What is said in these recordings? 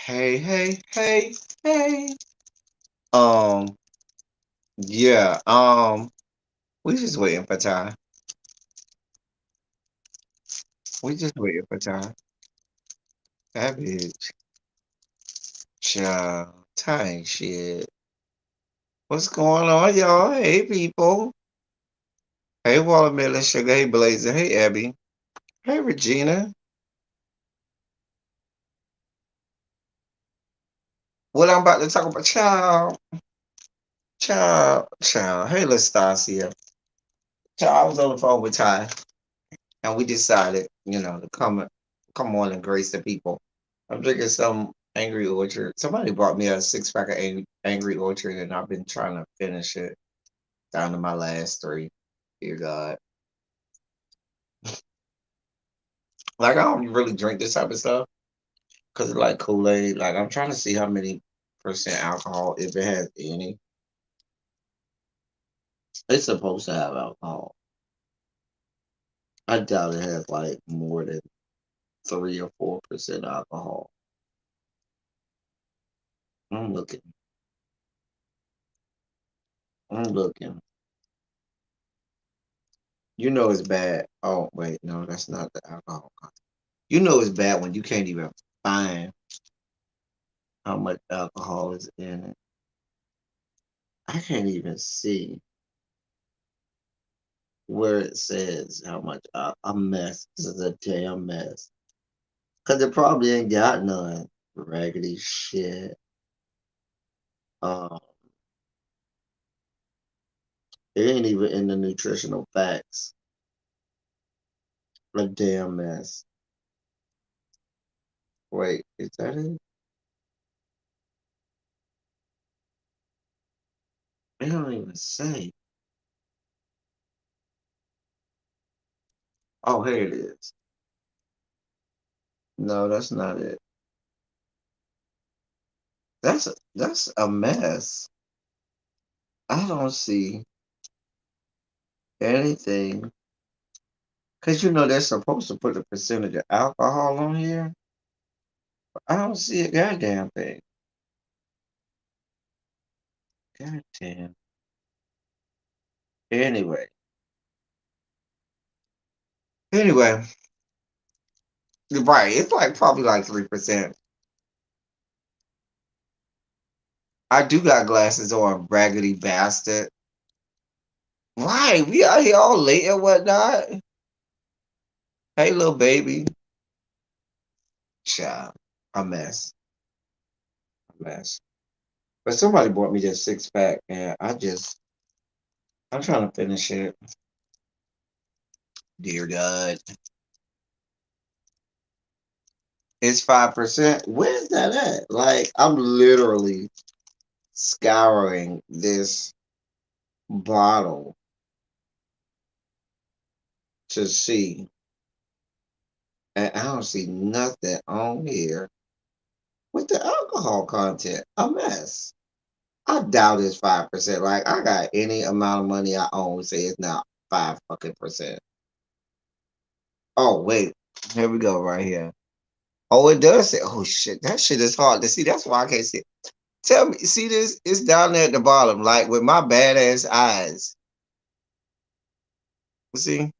Hey, hey, hey. Um, yeah, we just waiting for time. We just waiting for time. That bitch. Child, time shit. What's going on, y'all? Hey, people. Hey, Watermelon Sugar. Hey, Blazer. Hey, Abby. Hey, Regina. What I'm about to talk about, child. Hey, Lastasia. Child, I was on the phone with Ty, and we decided, to come on and grace the people. I'm drinking some Angry Orchard. Somebody brought me a 6 pack of Angry Orchard, and I've been trying to finish it down to my last three. Dear God, like I don't really drink this type of stuff because it's like Kool-Aid. Like I'm trying to see how many percent alcohol, if it has any. It's supposed to have alcohol. I doubt it has like more than 3 or 4% alcohol. I'm looking. I'm looking. You know it's bad. Oh wait, no, that's not the alcohol content. You know it's bad when you can't even find how much alcohol is in it. I can't even see where it says how much. A mess. This is a damn mess. Cause it probably ain't got none. Raggedy shit. Um, it ain't even in the nutritional facts. A damn mess. Wait, is that it? It don't even say. Oh, here it is. No, that's not it. That's a mess. I don't see anything. Cause they're supposed to put a percentage of alcohol on here. But I don't see a goddamn thing. Goddamn. Anyway. Anyway. Right. It's like probably like 3%. I do got glasses on, raggedy bastard. Right. We out here all late and whatnot. Hey little baby. Child. A mess. A mess. But somebody bought me this 6 pack and I'm trying to finish it. Dear God. It's 5%. Where's that at? Like, I'm literally scouring this bottle to see, and I don't see nothing on here with the alcohol content. A mess. I doubt it's 5%. Like, I got any amount of money I own, say it's not 5 fucking percent. Oh, wait. Here we go, right here. Oh, it does say, oh shit, that shit is hard to see. That's why I can't see it. Tell me, see this? It's down there at the bottom, like with my badass eyes. See?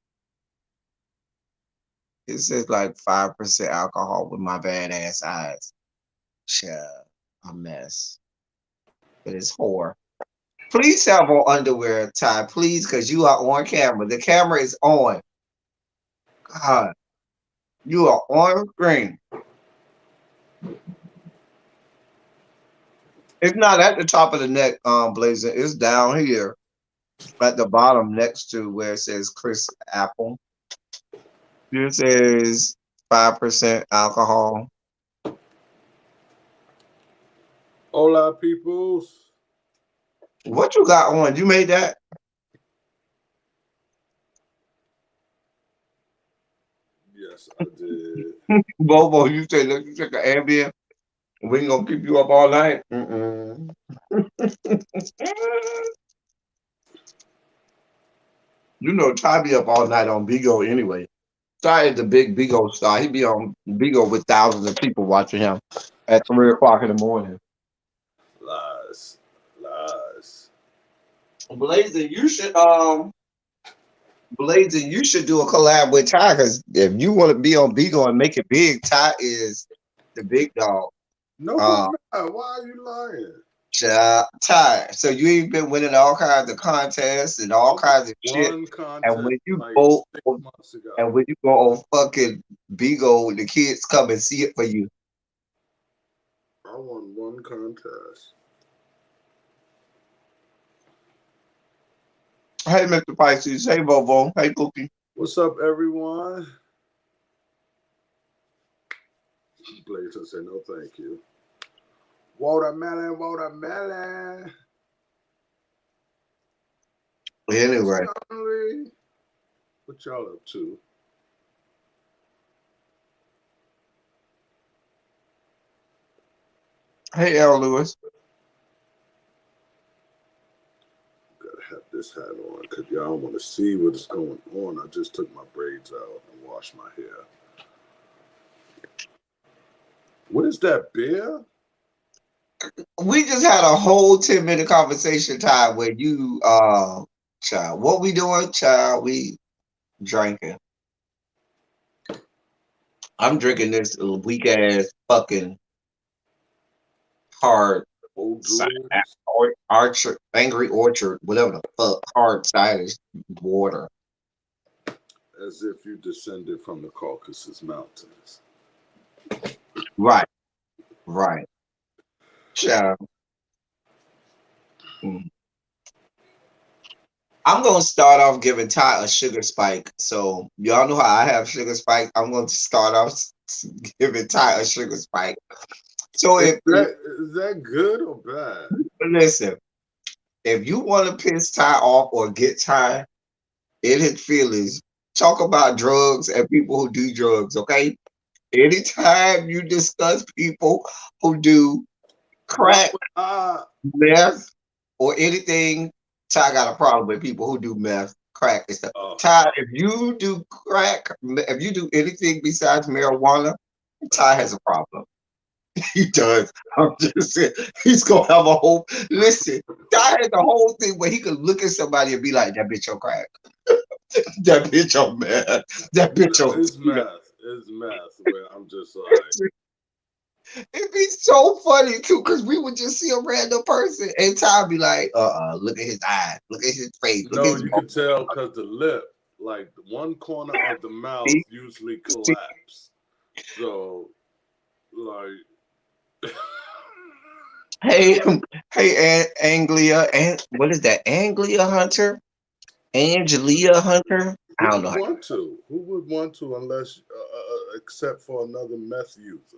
It says like 5% alcohol with my badass eyes. Yeah, a mess. But it's whore. Please have on underwear, Ty. Please, because you are on camera. The camera is on. God, you are on screen. It's not at the top of the neck, Blazer. It's down here at the bottom next to where it says Chris Apple. This is 5% alcohol. Hola, peoples. What you got on? You made that? Yes, I did. Bobo, you say let you take an Ambien. We ain't gonna keep you up all night. You know, Ty be up all night on Bigo anyway. Ty is the big Bigo star. He be on Bigo with thousands of people watching him at 3 o'clock in the morning. Lies. Lies. Blazing, you should do a collab with Ty because if you want to be on Bigo and make it big, Ty is the big dog. No, Uh, he's not. Why are you lying? Ty. So you ain't been winning all kinds of contests and I all won kinds of shit. one And contest when you like go 6 months ago. and when you go on fucking Bigo, the kids come and see it for you. I won one contest. Hey, Mr. Pisces. Hey, Bobo. Hey, Cookie. What's up, everyone? Blazer said no, thank you. Watermelon, watermelon. Anyway, What y'all up to? hey, L. Lewis. Gotta have this hat on because y'all want to see what's going on. I just took my braids out and washed my hair. What is that, beer? We just had a whole 10-minute conversation time where you, child, what we doing, child? We drinking. I'm drinking this weak ass fucking hard Archer, Angry Orchard, whatever the fuck, hard cider water. As if you descended from the Caucasus Mountains. Right, right. Child. Mm. I'm gonna start off giving Ty a sugar spike. So y'all know how I have sugar spike. I'm going to start off giving Ty a sugar spike. So Is if that good or bad? listen, if you want to piss Ty off or get Ty in his feelings, talk about drugs and people who do drugs. Okay. Anytime you discuss people who do Why crack, would meth, or anything, Ty got a problem with people who do meth, crack, and stuff. Oh. Ty, if you do crack, if you do anything besides marijuana, Ty has a problem. He does. I'm just saying, he's gonna have a whole listen. Ty has a whole thing where he could look at somebody and be like, "That bitch on crack, that bitch on meth, that bitch on." It's meth. It's meth. Where I'm just like. It'd be so funny too, because we would just see a random person and Ty be like, look at his eyes, look at his face, look at No, his you can tell because the lip, like one corner of the mouth, usually collapse. So, like. Hey, hey, Anglia, and what is that? Anglia Hunter, Angelia Hunter. I don't know. Who would want to, unless, except for another meth user?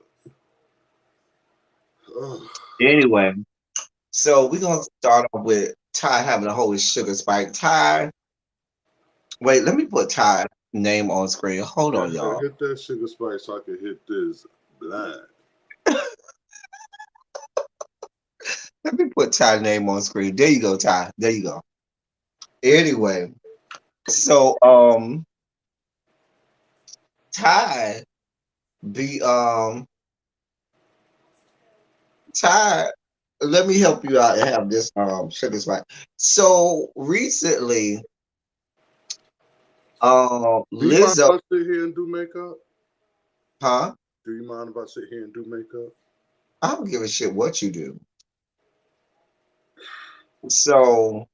Anyway, so we're gonna start off with Ty having a whole sugar spike. Ty, wait, let me put Ty's name on screen. Hold on, y'all. Hit that sugar spice so I can hit this blind. Let me put Ty's name on screen. There you go, Ty. There you go. Anyway, so Ty be Ty, let me help you out and have this sugar spike. So recently, Do you mind if Lizzo, I sit here and do makeup? huh? Do you mind if I sit here and do makeup? I don't give a shit what you do. So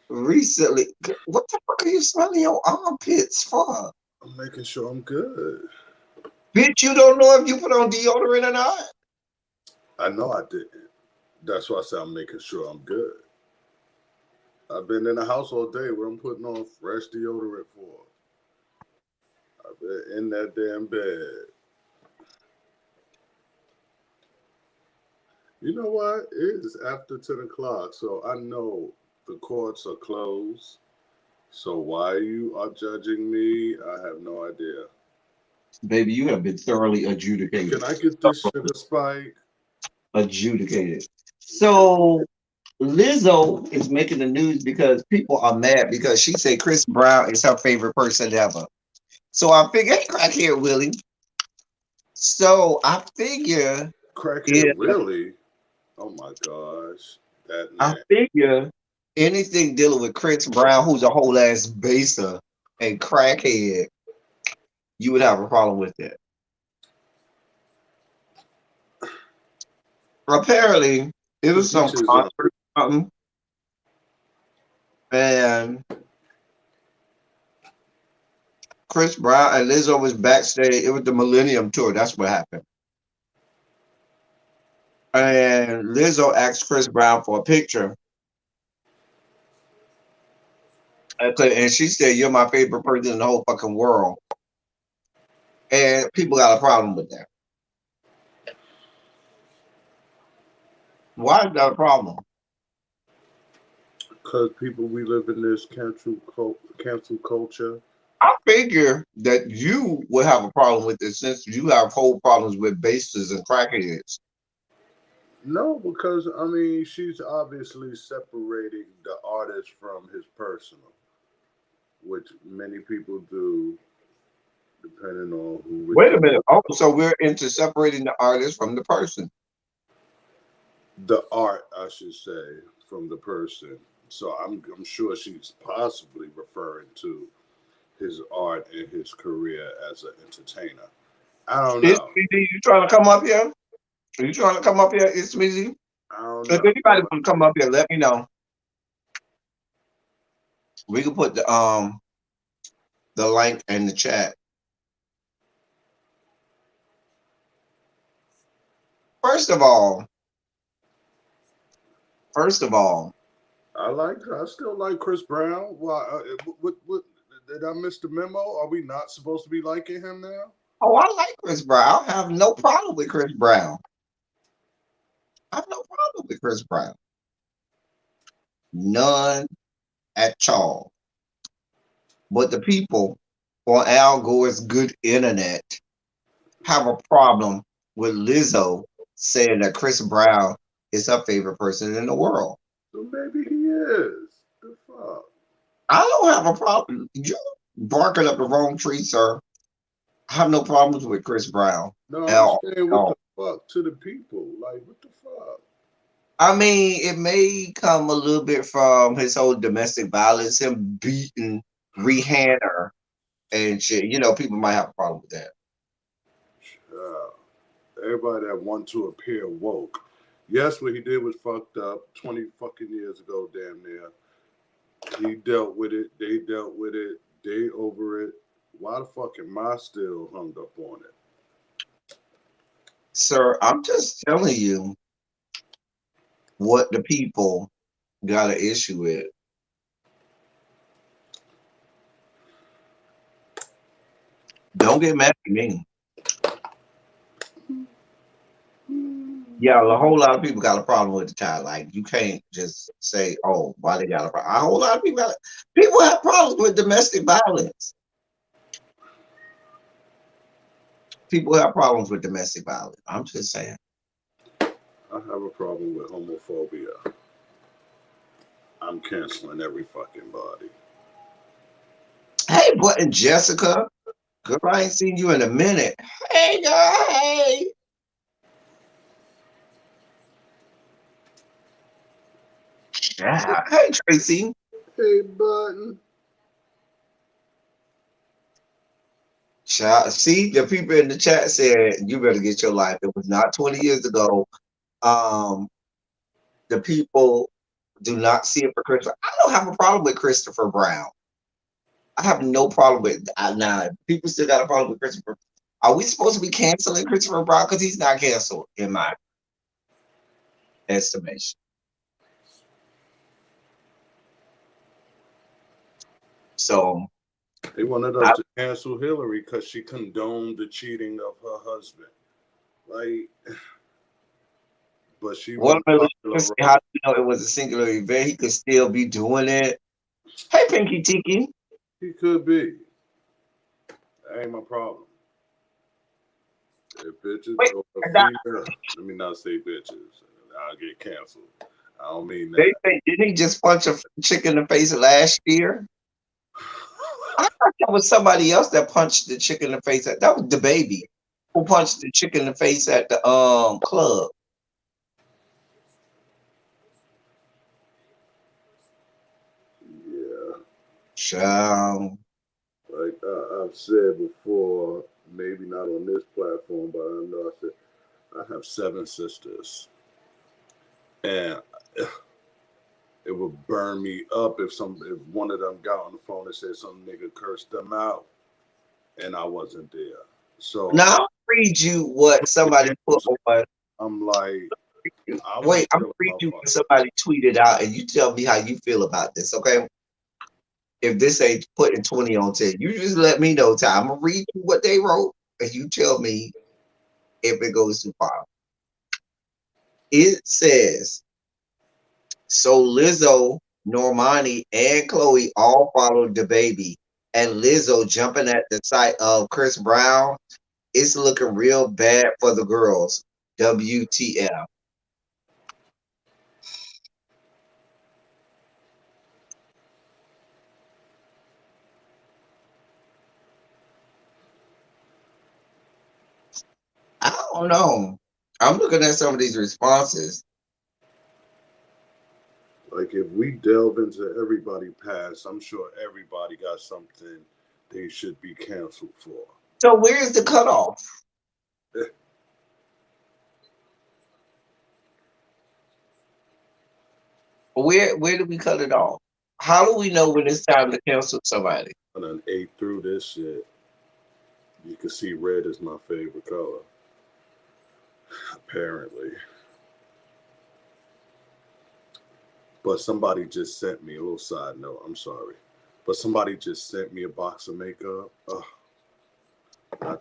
recently, what the fuck are you smelling your armpits for? I'm making sure I'm good. Bitch, you don't know if you put on deodorant or not? I know I didn't. That's why I said I'm making sure I'm good. I've been in the house all day. What I'm putting on fresh deodorant for? I've been in that damn bed. You know what? It is after 10 o'clock, so I know the courts are closed. So why you are judging me, I have no idea. Baby, you have been thoroughly adjudicated. Can I get this sugar spike? Adjudicated. Can, So Lizzo is making the news because people are mad because she said Chris Brown is her favorite person ever. So I figure, hey, crackhead Willie. So I figure, yeah, crackhead, really? Oh my gosh. That I man. figure anything dealing with Chris Brown, who's a whole ass baser and crackhead, you would have a problem with it. Apparently, it To was some each his own. concert or something, and Chris Brown and Lizzo was backstage. It was the Millennium Tour. That's what happened. And Lizzo asked Chris Brown for a picture. And she said, "You're my favorite person in the whole fucking world." And people got a problem with that. Why is that a problem? Because people, we live in this cancel culture. I figure that you would have a problem with this since you have whole problems with bases and crackheads. No, because I mean, she's obviously separating the artist from his personal, which many people do, depending on who Wait which a minute. Oh, so we're into separating the artist from the person. the art, I should say, from the person. So I'm sure she's possibly referring to his art and his career as an entertainer. I don't It's know. Smeezy, you trying to come up here? Are you trying to come up here? It's Smeezy. I don't If know. anybody want to come up here, let me know. We can put the link in the chat. First of all, first of all, I still like Chris Brown. Why? What? Did I miss the memo? Are we not supposed to be liking him now? oh, I like Chris Brown. I have no problem with Chris Brown. I have no problem with Chris Brown. None at all. But the people on Al Gore's good internet have a problem with Lizzo saying that Chris Brown is her favorite person in the world. So maybe he is. The fuck? I don't have a problem. You barking up the wrong tree, sir. I have no problems with Chris Brown No, at I'm all. saying At what the all. fuck to the people. Like what the fuck? I mean, it may come a little bit from his whole domestic violence, him beating Rihanna and shit. You know, people might have a problem with that. Uh, everybody that want to appear woke. Yes, what he did was fucked up 20 fucking years ago, damn near. He dealt with it. They dealt with it. They over it. Why the fuck am I still hung up on it? Sir, I'm just telling you what the people got an issue with. Don't get mad at me. Yeah, a whole lot of people got a problem with the child. Like you can't just say, "Oh, why they got a problem?" A whole lot of people have problems with domestic violence. People have problems with domestic violence. I'm just saying. I have a problem with homophobia. I'm canceling every fucking body. Hey, button Jessica, girl, I ain't seen you in a minute. Hey, girl, hey. Yeah. Hey, Tracy. Hey, button. See, the people in the chat said you better get your life. It was not 20 years ago. Um, the people do not see it for Christopher. I don't have a problem with Christopher Brown. I have no problem with now. People still got a problem with Christopher. Are we supposed to be canceling Christopher Brown because he's not canceled in my estimation? So They wanted us to cancel Hillary because she condoned the cheating of her husband. Like, but she was Watermelon, popular. how do you know it was a singular event? He could still be doing it. Hey, Pinky Tiki. He could be. That ain't my problem. If bitches Wait, or a female, let me not say bitches. I'll get canceled. I don't mean that. they say, didn't he just punch a chick in the face last year? I thought that was somebody else that punched the chick in the face. That was the baby who punched the chick in the face at the club. Yeah. Child. Like I've said before, maybe not on this platform, but I know I said I have 7 sisters, and it would burn me up if one of them got on the phone and said some nigga cursed them out, and I wasn't there. So Now I'll read you what somebody put on. I'm like, Wait, I'm gonna read you what somebody tweeted out, and you tell me how you feel about this, okay? If this ain't putting 20 on 10, you just let me know. Time. I'm gonna read you what they wrote, and you tell me if it goes too far. It says, so Lizzo, Normani, and Chloe all followed the baby, and Lizzo jumping at the sight of Chris Brown. It's looking real bad for the girls. WTF. I don't know. I'm looking at some of these responses. Like if we delve into everybody past, I'm sure everybody got something they should be canceled for. So where's the cutoff? Where do we cut it off? How do we know when it's time to cancel somebody? I done ate through this shit. You can see red is my favorite color. Apparently. But somebody just sent me a little side note. I'm sorry. But somebody just sent me a box of makeup.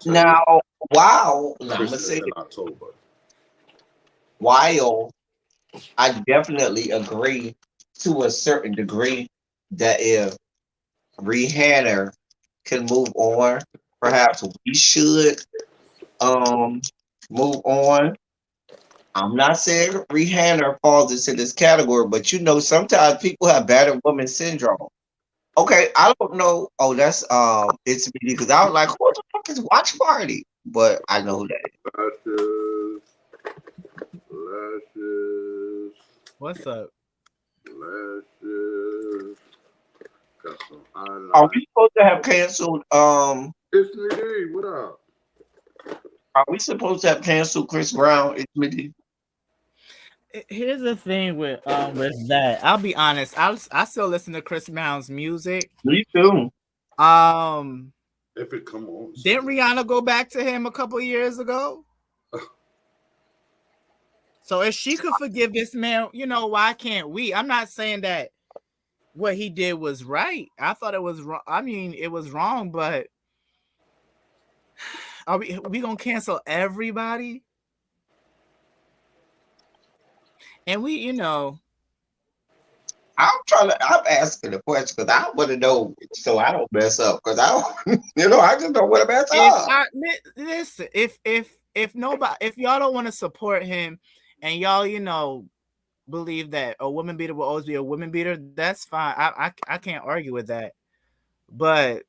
Now, wow. I'm gonna Christmas say in October. while I definitely agree to a certain degree that if Rihanna can move on, perhaps we should move on. I'm not saying Rihanna falls into this category, but you know, sometimes people have battered woman syndrome. Okay, I don't know. Oh, that's it's me because I was like, who the fuck is Watch Party? But I know who that is. Lashes. What's up? Lashes. Got some highlights. Are we supposed to have canceled It's me. What up? Are we supposed to have canceled Chris Brown? It's me. Here's the thing with that. I'll be honest. I still listen to Chris Brown's music. Me too. If it come on. Didn't Rihanna go back to him a couple years ago? So if she could forgive this man, you know, why can't we? I'm not saying that what he did was right. I thought it was wrong. I mean, it was wrong, but are we gonna cancel everybody? And we, you know, I'm asking the question because I want to know so I don't mess up because I don't, you know, I just don't want to mess up. Listen, if nobody, if y'all don't want to support him and y'all, you know, believe that a woman beater will always be a woman beater, that's fine. I can't argue with that. But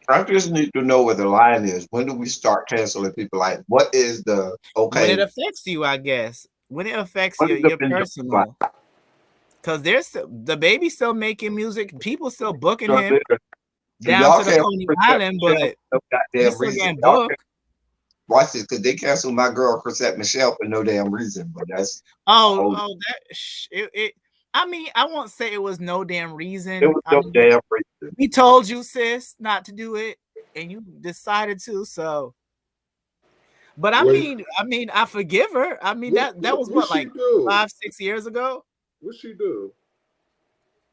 I just need to know where the line is. When do we start canceling people? Like, what is the okay? When it affects you, I guess. When it affects your personal. Because there's the baby still making music, people still booking him. down Y'all to the can't Coney protect Island, Michelle but for no he's goddamn still reason. getting Y'all can't booked. watch this because they canceled my girl Chrisette Michelle for no damn reason. But that's Oh, oh, it. I mean, I won't say it was no damn it reason. was I no mean, damn reason. we told you, sis, not to do it, and you decided to. So, but Wait, I mean, I forgive her. I mean, that was what what, she like do? 5, 6 years ago. What she do?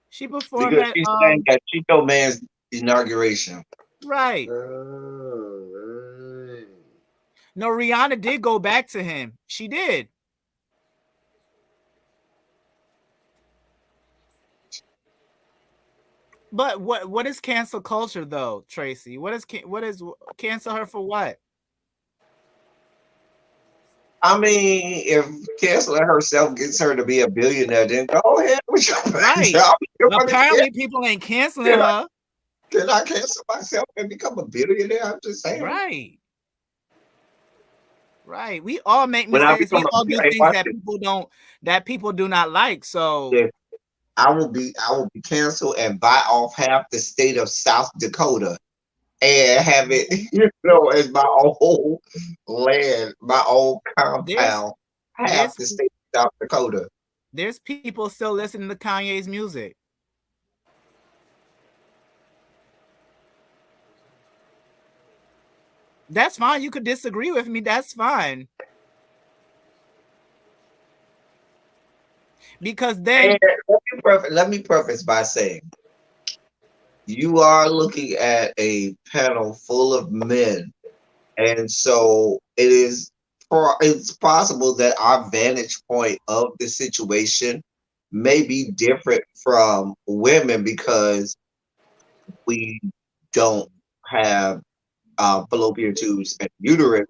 She performed Because at she's saying that she told man's inauguration. right. Right. No, Rihanna did go back to him. She did. But what is cancel culture though, Tracy? What is cancel her for what? I mean, if canceling herself gets her to be a billionaire, then go ahead with your Right. job. You want to Apparently people ain't canceling can I, her. can I cancel myself and become a billionaire? I'm just saying. Right. Right. We all make When I mistakes. We become all a do hey, things watch that it. people do not like. So If I will be canceled and buy off half the state of South Dakota and have it, as my own land, my own there's compound, half there's the state of South Dakota. there's people still listening to Kanye's music. That's fine. You could disagree with me. That's fine. Because then And let me preface by saying you are looking at a panel full of men, and so it's possible that our vantage point of the situation may be different from women because we don't have fallopian tubes and uterus,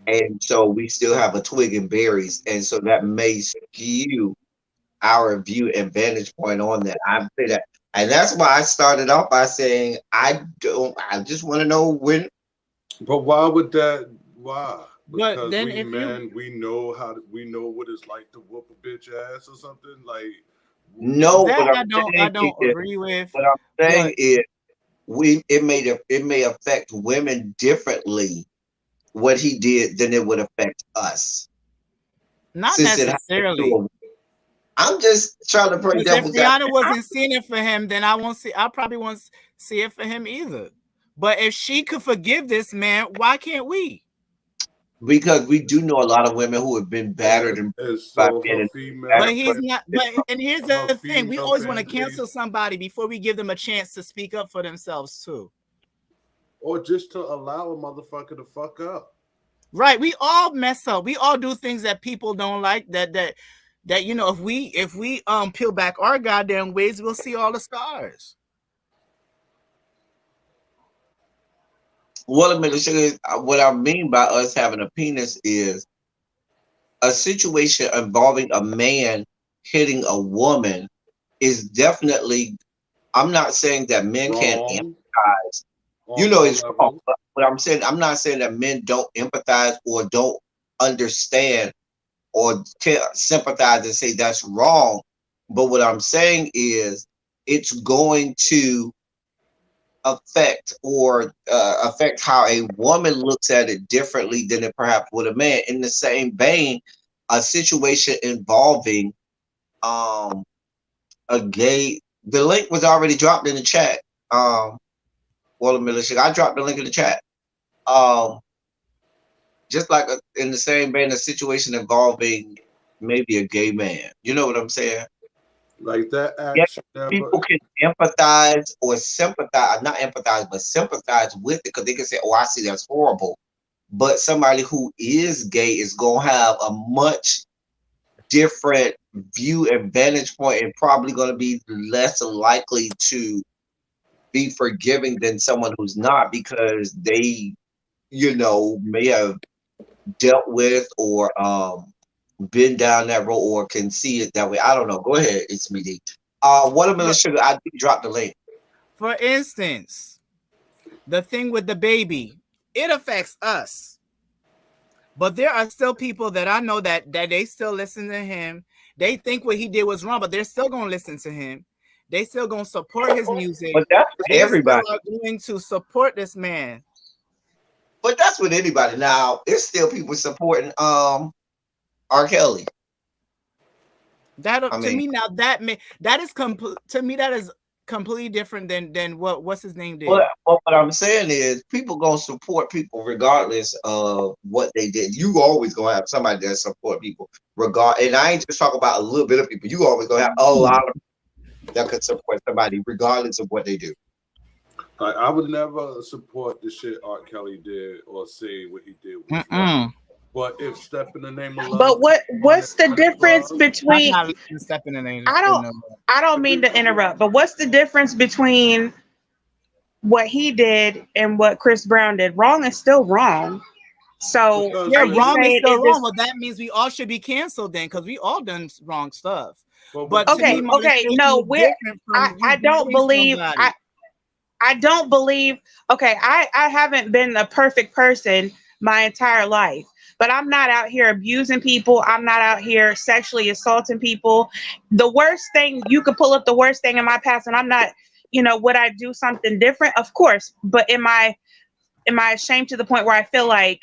and so we still have a twig and berries, and so that may skew our view and vantage point on that. I say that, and that's why I started off by saying I don't. I just want to know when. But why would that? Why? but Because then we if you men, we know what it's like to whoop a bitch ass or something. Like, No, that what I'm I saying don't is, agree with. what I'm saying But is, it may affect women differently what he did than it would affect us, not since it happened to necessarily. a. I'm just trying to play Because if devil's Rihanna advocate. wasn't seeing it for him, then I probably won't see it for him either. But if she could forgive this man, why can't we? Because we do know a lot of women who have been battered and by so men her and But female, battered he's for not. But and here's the her thing: we female always want to fan cancel base, somebody before we give them a chance to speak up for themselves too. or just to allow a motherfucker to fuck up. Right? We all mess up. We all do things that people don't like. That if we peel back our goddamn ways, we'll see all the stars. Well, a minute, sugar. What I mean by us having a penis is a situation involving a man hitting a woman is definitely. I'm not saying that men can't Wrong empathize. on all It's wrong. levels. But I'm not saying that men don't empathize or don't understand or can sympathize and say that's wrong. But what I'm saying is it's going to affect how a woman looks at it differently than it perhaps would a man. In the same vein, a situation involving um a gay, the link was already dropped in the chat. Militia, I dropped the link in the chat. Um, just like in the same vein, a situation involving maybe a gay man. You know what I'm saying? Like that Yeah, action never. people can empathize or sympathize, not empathize, but sympathize with it because they can say, "Oh, I see that's horrible." But somebody who is gay is gonna have a much different view and vantage point, and probably gonna be less likely to be forgiving than someone who's not because they, may have dealt with or been down that road or can see it that way. I don't know. Go ahead, it's me. D. Watermelon sugar. I did drop the link. For instance, the thing with the baby, it affects us. But there are still people that I know that they still listen to him. They think what he did was wrong, but they're still gonna listen to him. They still gonna support his music. But that's for They still everybody. are going to support this man. But that's with anybody. Now, it's still people supporting R. Kelly. I That to mean, me now that is to me that is completely different than what's his name did. what I'm saying is people gonna support people regardless of what they did. You always gonna have somebody that support people and I ain't just talking about a little bit of people. You always gonna have a lot of people that could support somebody regardless of what they do. I would never support the shit R. Kelly did or say what he did was right. Mm-mm. But if Step in the Name of Love, But what's the difference I'm between not listening to Step in the Name. I don't I don't mean to interrupt, but what's the difference between what he did and what Chris Brown did? Wrong is still wrong. So because Yeah, are you wrong is saying still is wrong. this Well, that means we all should be canceled then, because we all done wrong stuff. but But to me, okay, okay, molestation no, is we're different from you I don't beating believe somebody. I don't believe, okay, I haven't been a perfect person my entire life, but I'm not out here abusing people. I'm not out here sexually assaulting people. The worst thing, you could pull up the worst thing in my past, and I'm not, would I do something different? Of course. But am I ashamed to the point where I feel like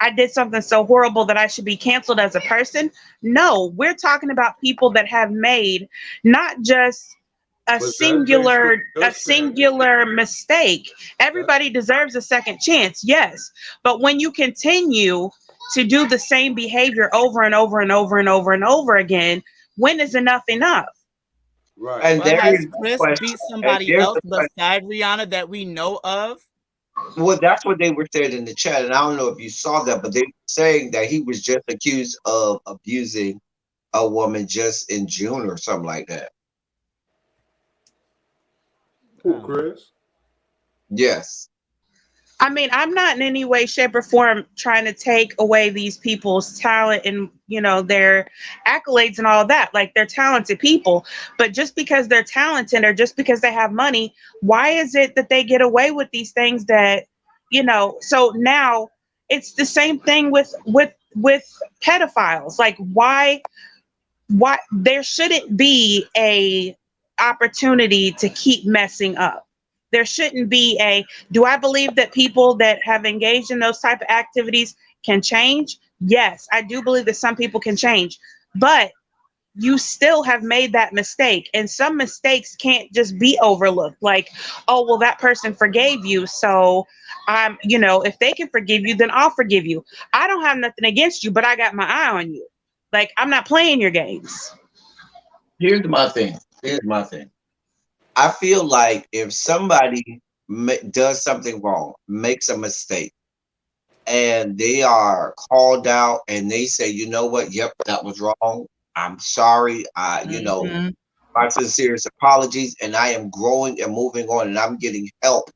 I did something so horrible that I should be canceled as a person? No, we're talking about people that have made not just a that's based on singular your a standard. singular mistake. That, Everybody deserves a second chance, yes, but when you continue to do the same behavior over and over and over and over and over again, when is enough enough? right. And But there has is the Chris question. beat And somebody there's else the question. beside Rihanna that we know of? Well, that's what they were saying in the chat, and I don't know if you saw that, but they were saying that he was just accused of abusing a woman just in June or something like that. Who, Chris? Yes. I mean, I'm not in any way, shape, or form trying to take away these people's talent and, their accolades and all that. Like, they're talented people. But just because they're talented or just because they have money, why is it that they get away with these things so now it's the same thing with pedophiles. Like, why there shouldn't be a opportunity to keep messing up. There shouldn't be a Do I believe that people that have engaged in those type of activities can change? Yes, I do believe that some people can change, but you still have made that mistake, and some mistakes can't just be overlooked. Like, oh well, that person forgave you, so if they can forgive you, then I'll forgive you. I don't have nothing against you, but I got my eye on you. Like, I'm not playing your games. Here's my thing. Here's my thing. I feel like if somebody does something wrong, makes a mistake, and they are called out and they say, you know what, yep, that was wrong. I'm sorry. Mm-hmm. My sincerest apologies, and I am growing and moving on, and I'm getting help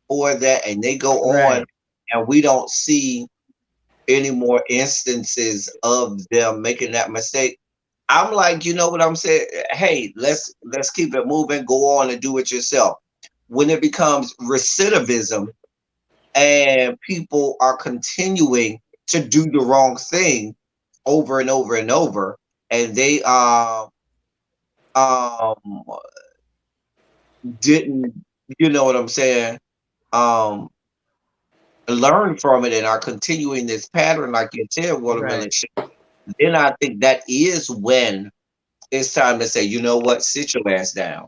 for that. And they go on, Right. and we don't see any more instances of them making that mistake. I'm like, you know what I'm saying? Hey, let's keep it moving. Go on and do it yourself. When it becomes recidivism and people are continuing to do the wrong thing over and over and over, and they um didn't, you know what I'm saying, um learn from it and are continuing this pattern, like you said, watermelon Right. shit, then I think that is when it's time to say, you know what, sit your ass down.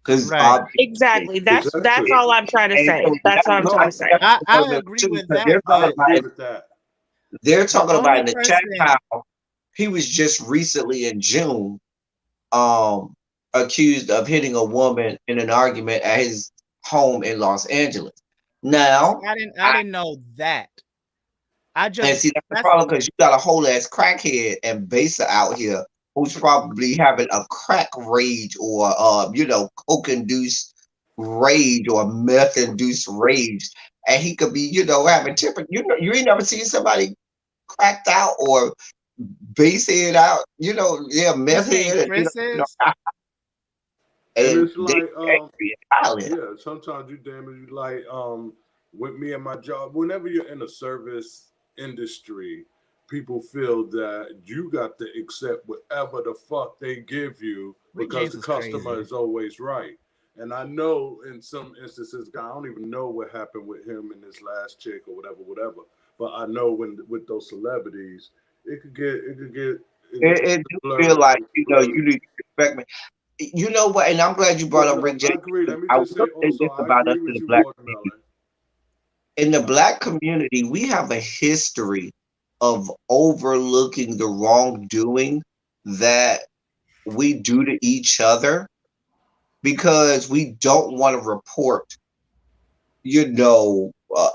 Because Right. obviously, Exactly. That's Exactly. all I'm trying to and say. so That's that's all I'm what trying I to No, say. think I that's agree too, with because that, they're I talking but about agree it. with that. They're the talking about only in the chat person how he was just recently in June um accused of hitting a woman in an argument at his home in Los Angeles. see, Now, I I didn't know that. I and just see that's the that's problem because you got a whole ass crackhead and baser out here who's probably having a crack rage or coke induced rage or meth induced rage, and he could be having temper. You ain't never seen somebody cracked out or base head out. Yeah, you meth saying head, and Chris is? And and it's they like, angry and violent. yeah, sometimes you damage you like with me and my job. Whenever you're in a service industry, people feel that you got to accept whatever the fuck they give you Rick because James the was customer crazy. is always right. And I know in some instances, I don't even know what happened with him and his last chick or whatever, whatever. But I know when with those celebrities, it It do feel blurry, like, blurry. you need to respect me. You know what? And I'm glad you brought But up no, Rick I James. agree. Let me I just will say say also, this I about us agree in with the you, black community. Watermelon. In the black community, we have a history of overlooking the wrongdoing that we do to each other because we don't want to report,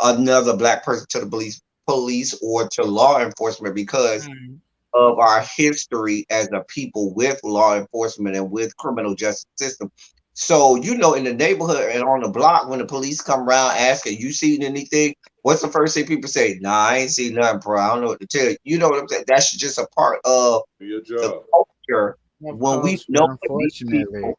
another black person to the police or to law enforcement because Mm. of our history as a people with law enforcement and with criminal justice system. So, in the neighborhood and on the block, when the police come around asking, you seen anything? What's the first thing people say? Nah, I ain't seen nothing, bro. I don't know what to tell you. You know what I'm saying? That's just a part of Your the job. culture Of when we culture, know that these unfortunately.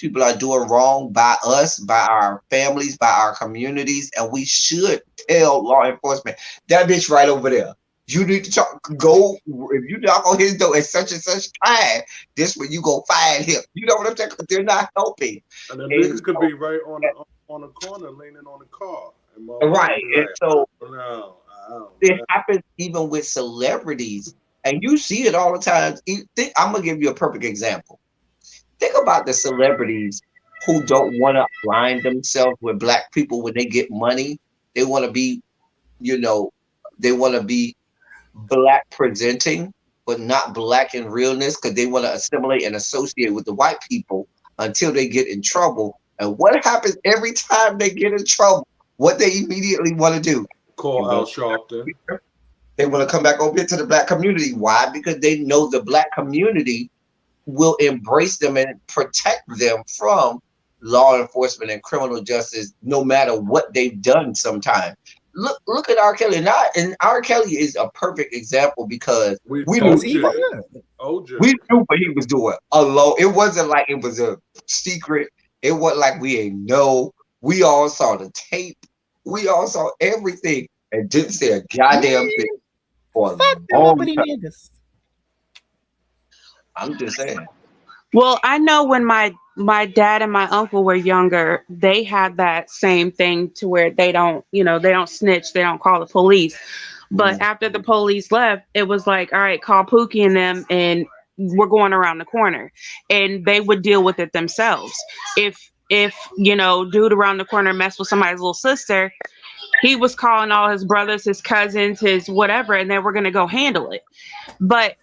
people are doing wrong by us, by our families, by our communities, and we should tell law enforcement that bitch right over there. You need to go if you knock on his door at such and such time. This when you go find him. You know what I'm saying? 'Cause they're not helping, And the and niggas could be right on the corner leaning on the car. And motherfuckers right, be and like, so I don't it know. happens even with celebrities, and you see it all the time. I'm gonna give you a perfect example. Think about the celebrities who don't want to align themselves with black people when they get money. They want to be, you know, they want to be black presenting, but not black in realness because they want to assimilate and associate with the white people until they get in trouble. And what happens every time they get in trouble? What they immediately want to do? Call You Al want Sharpton. they want to come back over here to the black community. Why? Because they know the black community will embrace them and protect them from law enforcement and criminal justice, no matter what they've done. Sometimes, look at R. Kelly. And R. Kelly is a perfect example because We we knew Was he OJ. good? OJ. we knew what he was doing alone. It wasn't like it was a secret. It wasn't like we ain't know. We all saw the tape. We all saw everything and didn't say a goddamn thing Man, for fuck a them long uppity time. niggas. I'm just saying. Well, I know when my dad and my uncle were younger, they had that same thing to where they don't, they don't snitch, they don't call the police. But Mhm. after the police left, it was like, all right, call Pookie and them, and we're going around the corner, and they would deal with it themselves. If dude around the corner messed with somebody's little sister, he was calling all his brothers, his cousins, his whatever, and they were gonna go handle it. But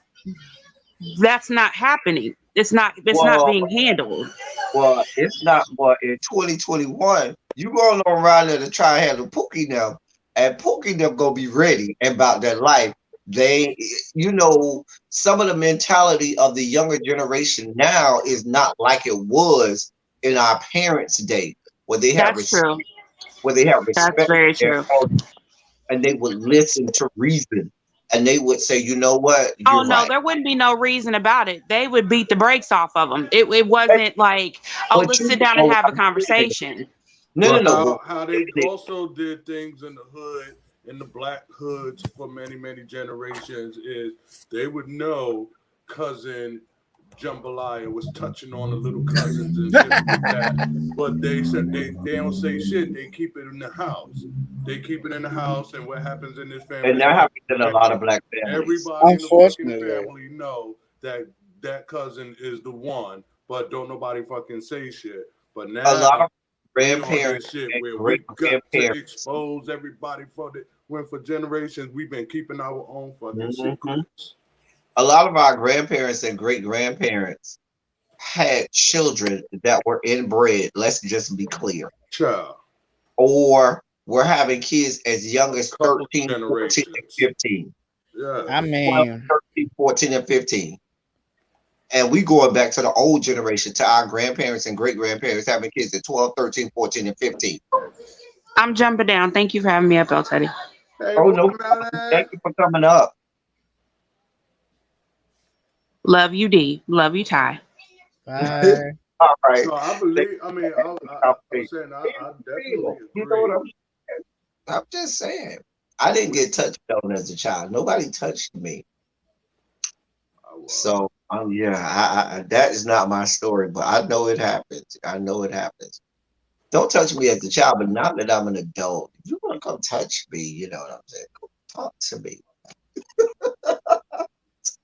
that's not happening. It's not Well, being handled. it's not. But in 2021, you going around there to try and handle Pookie now, and Pookie them gonna be ready about their life. They, some of the mentality of the younger generation now is not like it was in our parents' day, where they have That's true. That's respect very for their true. elders, and they would listen to reason, and they would say, you know what, Oh you're no, right. there wouldn't be no reason about it. They would beat the brakes off of them. It wasn't like, oh, But let's you sit down and know what have a I'm saying? conversation. No, no, But no. But how they also did things in the hood, in the black hoods for many, many generations is they would know cousin jambalaya was touching on the little cousins and shit like that. But they said they don't say shit. They keep it in the house. They keep it in the house, and what happens in this and family that stays happens in in a the lot family. of black families. Everybody in the fucking Unfortunately. family know that that cousin is the one, but don't nobody fucking say shit. But A now lot of we on grandparents this shit and where we great got to grandparents. expose everybody for the when for generations we've been keeping our own fucking Mhm. secrets. A lot of our grandparents and great grandparents had children that were inbred. Let's just be clear, Child, or were having kids as young as couple 13, 14, and generations. 15. Yeah, I 12, mean, 13, 14, and 15. And we going back to the old generation, to our grandparents and great grandparents having kids at 12, 13, 14, and 15. I'm jumping down. Thank you for having me up, El Teddy. hey Oh, no problem. watermelon. Thank you for coming up. Love you, D. Love you, Ty. bye. All right. No, I Thank believe. I you mean, for having I'm the conversation. saying I Feel. definitely You know what agree. I'm saying? I'm just saying. I didn't get touched on as a child. Nobody touched me. So yeah, I that is not my story, but I know it happens. I know it happens. Don't touch me as a child, but now that I'm an adult, if you want to come touch me, you know what I'm saying? Go talk to me.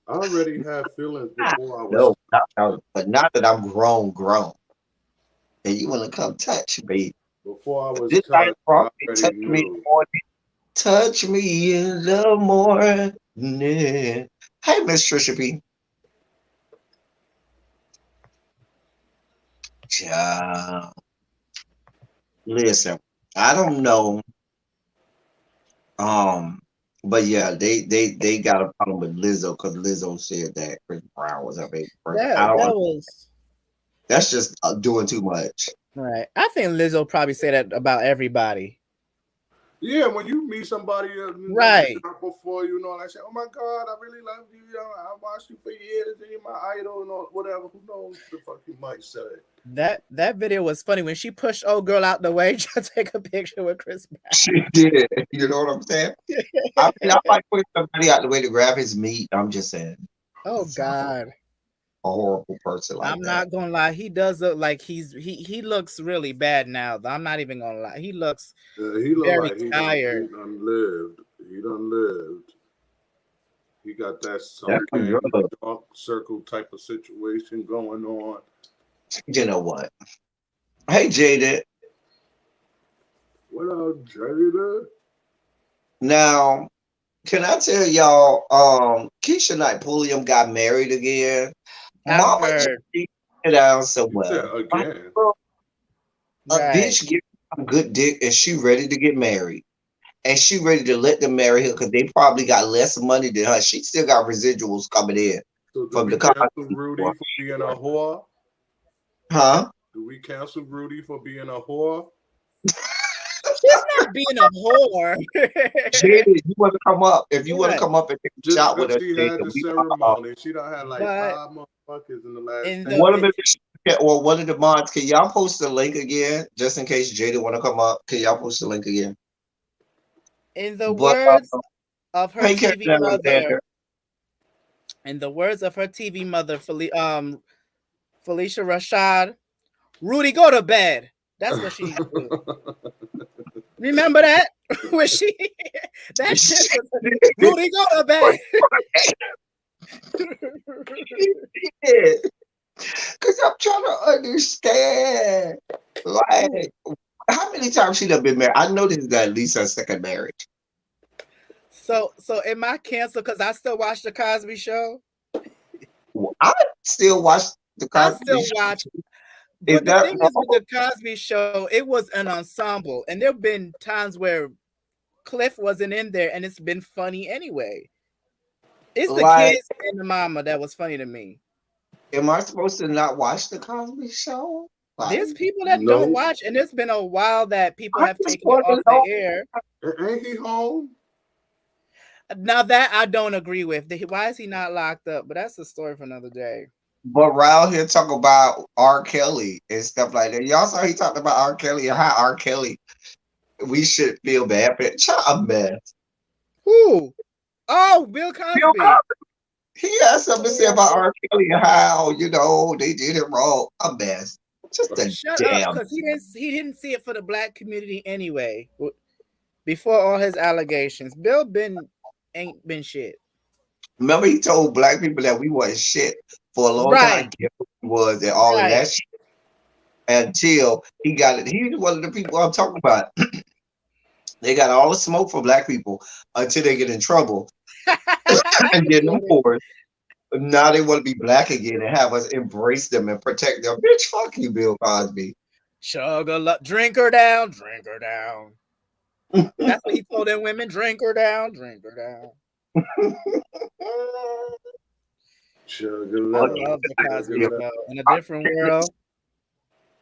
I already had feelings Ah, before I was. no, not now, but not that I'm grown, and you want to come touch me. Before I was This night, touched, bro, I already touch me in knew. the morning. Touch me in the morning. Hey, Miss Trisha P. Child, listen, I don't know. Um, but yeah, they got a problem with Lizzo because Lizzo said that Chris Brown was her baby brother. I That don't. was That's just doing too much. right. I think Lizzo probably say that about everybody. Yeah, when you meet somebody that been Right. out before you, know, like say, "Oh my God, I really love you. I watched you for years, and you're my idol, and all, whatever." Who knows the fuck you might say? That video was funny when she pushed old girl out the way to take a picture with Chris She did. You know what I'm saying? I mean, I might put somebody out the way to grab his meat. I'm just saying. Oh It's a God. horrible person like I'm that. not gonna lie. He does look like he looks really bad now. I'm not even gonna lie. He looks He look very like he tired. done lived. He done lived. He got that That's some a gang girl. dark circle type of situation going on. You know what? Hey, Jada. What up, Jada? Now, can I tell y'all? Keisha Knight Pulliam got married again. I've Mama just heard. beat it down so You said well. Like, again. bro, a Right. bitch get a good dick and she ready to get married. And she ready to let them marry her because they probably got less money than her. She still got residuals coming in So do from we the cancel Cosby Rudy War. for being a whore? Huh? Do we cancel Rudy for being a whore? She's not being a whore. Jada, you want to come up? If you want to Right. come up and take a Just shot with because us, she Jada, had the we ceremony, she done had like But 5 motherfuckers in the last in 10 one of the them, or one of the mods, can y'all post the link again, just in case Jada want to come up? Can y'all post the link again? in the But words of her hey, Kevin TV mother, Alexander, in the words of her TV mother, Felicia Rashad, Rudy, go to bed. That's what she needs to do. Remember that? When she that shit was Rudy, go to bed. because I'm trying to understand, like, how many times she done been married? I know this is at least her second marriage. So am I canceled because I still watch the Cosby Show? I still watch the I Cosby still Show. watch. Is But the that thing is with the Cosby Show, it was an ensemble, and there have been times where Cliff wasn't in there, and it's been funny anyway. It's the like? kids and the mama that was funny to me. Am I supposed to not watch the Cosby Show? Like, There's people that don't No. watch, and it's been a while that people I have just taken it want off to the know. air. Ain't he home? Now that I don't agree with. Why is he not locked up? But that's a story for another day. But around here talk about R. Kelly and stuff like that. Y'all saw he talked about R. Kelly and how R. Kelly we should feel bad for it. Child, a mess. Who? Oh, Bill Bill Cosby. Cosby, he had something to say about R. Kelly and how, you know, they did it wrong. A mess. Just a Shut up, damn. because he didn't see it for the black community anyway. Before all his allegations, Bill ain't been shit. Remember he told black people that we wasn't shit for a long time. Right, Guess what he was and all of right. that shit until he got it. He's one of the people I'm talking about. They got all the smoke for black people until they get in trouble and get divorced. Now they want to be black again and have us embrace them and protect them. Bitch, fuck you, Bill Cosby. Drink her down, drink her down. That's what he told them women: drink her down, drink her down. I love the Cosby Show. In a different world.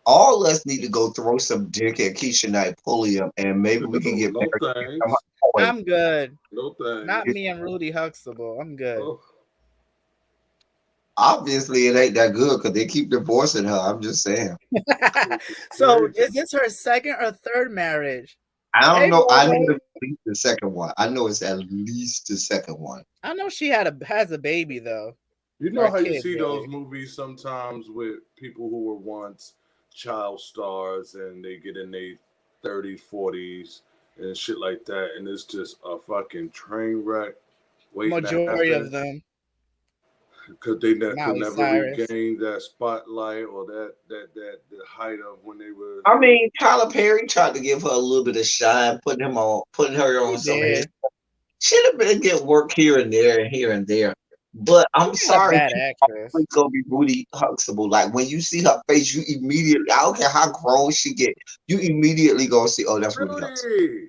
All us need to go throw some dick at Keisha Knight Pulliam, and maybe we can get No married. thanks. I'm good. No thanks. Not me and Rudy Huxtable. I'm good. Oh. Obviously, it ain't that good because they keep divorcing her. I'm just saying. So, is this her second or third marriage? I don't Hey, know. I know brother. it's at least the second one. I know it's at least the second one. I know she has a baby though, You or know a how you kid see those really. movies sometimes with people who were once child stars and they get in their 30s, 40s and shit like that, and it's just a fucking train wreck waiting to Majority of happen them, because they could Miley never Cyrus. regain that spotlight or that the height of when they were. I mean, Tyler Perry tried to give her a little bit of shine, putting her He on some of his. did. Should have been get work here and there and here and there. But She's I'm not a sorry, bad she's actress. always gonna be Rudy Huxtable. Like when you see her face, you immediately, I don't care how grown she get, you immediately gonna see, oh, that's Rudy Huxtable. Really?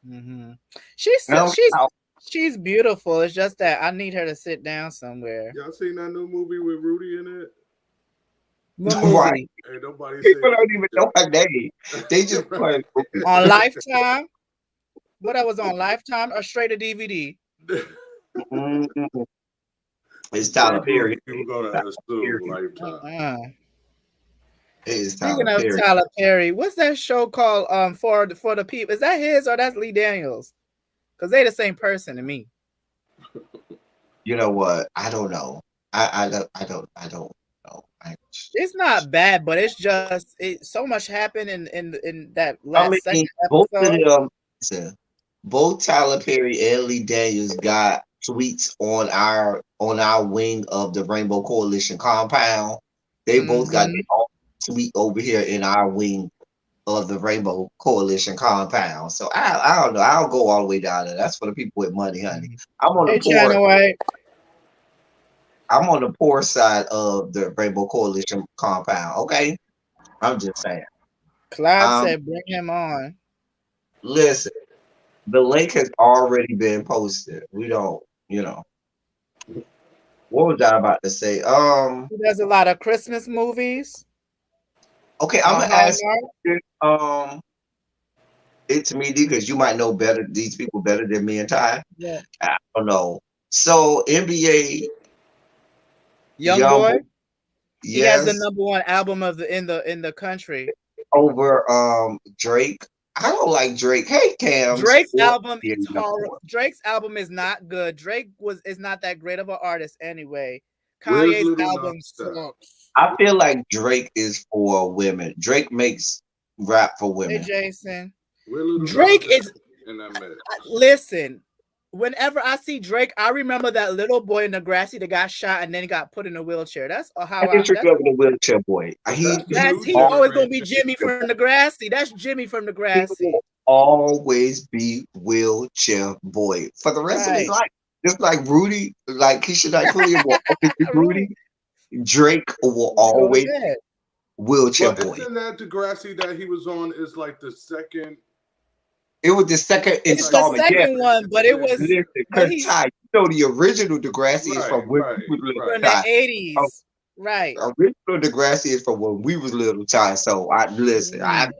Hmm. She's I don't care how she's beautiful. It's just that I need her to sit down somewhere. Y'all seen that new movie with Rudy in it? What right. movie? Ain't nobody People say don't even know her name. They just right. call it Rudy. On Lifetime? What I was on Lifetime or straight to DVD? Mm-mm. It's Tyler First Perry. movie we're It's gonna Tyler assume Perry. Lifetime. Uh-uh. It is Speaking Tyler of Perry. Tyler Perry, what's that show called? For the people, is that his or that's Lee Daniels? Because they the same person to me. You know what? I don't know. I don't know. It's not bad, but it's just so much happened in that I last second mean, both of episode. them, listen, both Tyler Perry and Lee Daniels got tweets on our wing of the Rainbow Coalition compound. They both got Hmm. their own tweet over here in our wing of the Rainbow Coalition compound. So I don't know. I'll go all the way down there. That's for the people with money, honey. I'm on the Hey, poor. China White. I'm on the poor side of the Rainbow Coalition compound. Okay, I'm just saying. Clive Um, said, "Bring him on." listen. The link has already been posted. We don't, you know. What was I about to say? He does a lot of Christmas movies Okay, I'm on gonna ask Hallmark. you, it's me because you might know better these people better than me and Ty. Yeah. I don't know. So NBA Young Young Boy, Boy. He has the yes, number one album of the in the country. over Drake. I don't like Drake. Hey Cams Drake's or album yeah, is Young horrible. Boy. Drake's album is not good. Drake is not that great of an artist anyway. Where's Kanye's Little album Nas at? sucks. I feel like Drake is for women. Drake makes rap for Hey women. Jason. Where Little Nas Drake at is in that mix? listen. Whenever I see Drake, I remember that little boy in Degrassi that got shot and then he got put in a wheelchair. That's I how I. just remember the wheelchair boy. That's the That's new he always gonna be generation. Jimmy from Degrassi. That's Jimmy from He Degrassi. will always be wheelchair boy for the rest of his Right. life. Just like Rudy, like Keisha Knight Cooley will always be Rudy, Rudy. Drake will Rudy go to always be bed. wheelchair But boy. isn't that Degrassi that he was on is like the second, It was the second It's like the installment. Yeah, second one, but it yeah. was, listen, but because he's Ty, you know the original Degrassi is from Right, when right, we was little from right. the Ty. Um, 80s. Right. original Degrassi is from when we was little Ty. So I listen. I Mhm.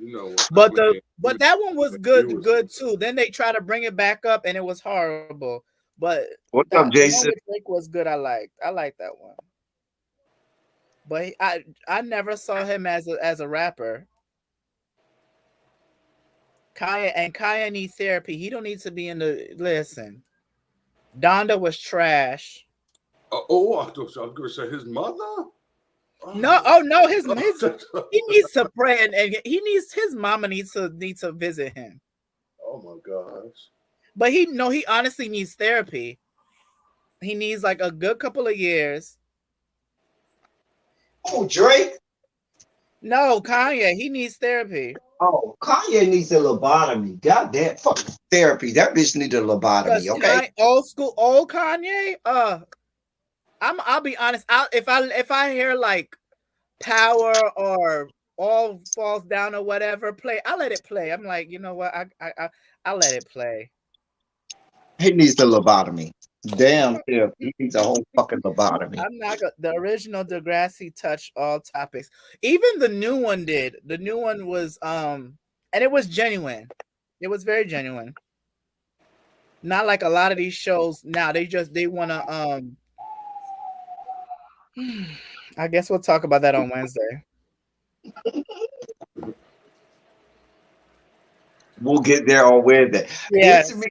You know what I But mean? that one was We good, was good too. Then they try to bring it back up, and it was horrible. But what's that up, the one Jason? with Drake was good. I liked that one. But I never saw him as a rapper. Kaya needs therapy. He don't need to be in the listen. Donda was trash. oh, I thought I was gonna say his mother. No, Oh, oh no, his he needs to pray and he needs his mama needs to visit him. oh my gosh. But he honestly needs therapy. He needs like a good couple of years. Oh, Drake. No, Kanye, he needs therapy. Oh, Kanye needs a lobotomy. God damn, fuck therapy. That bitch need a Because lobotomy. Okay. old school old Kanye, I'll be honest. If I hear like Power or All Falls Down or whatever play, I let it play. I'm like, you know what? I let it play. He needs a lobotomy. Damn, yeah, he needs a whole fucking lobotomy. I'm not the original Degrassi touched all topics. Even the new one did. The new one was and it was genuine. It was very genuine. Not like a lot of these shows now. They wanna I guess we'll talk about that on Wednesday. We'll get there on Wednesday. It's Yes. me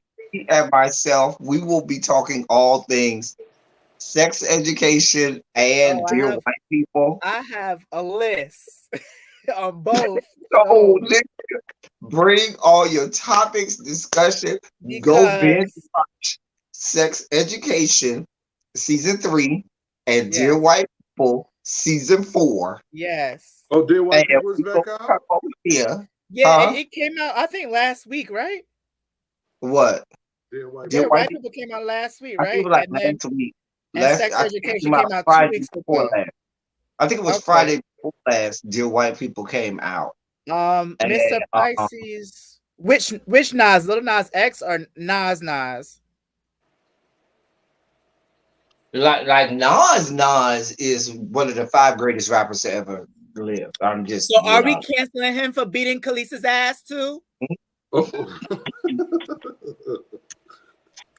and myself. We will be talking all things sex education and Oh, dear white people. I have a list on both. So So bring all your topics, discussion. Go binge because watch Sex Education season 3 and Dear yes, White People season 4. yes. Oh, dear And white people is we go back come out. over here. Yeah, Huh? it came out I think last week, right? What? Dear white Dear Dear White White people. People? People came out last week, I think it right? was like And then last week. and Last Sex I think it Education came out came out two Friday weeks before ago. last. I think it was Okay. Friday before last. Dear White People came out. And Mr. Pisces, which Nas, Little Nas X or Nas? like Nas is one of the 5 greatest rappers to ever live. I'm just, So are we canceling him for beating Khaleesi's ass too? Oh.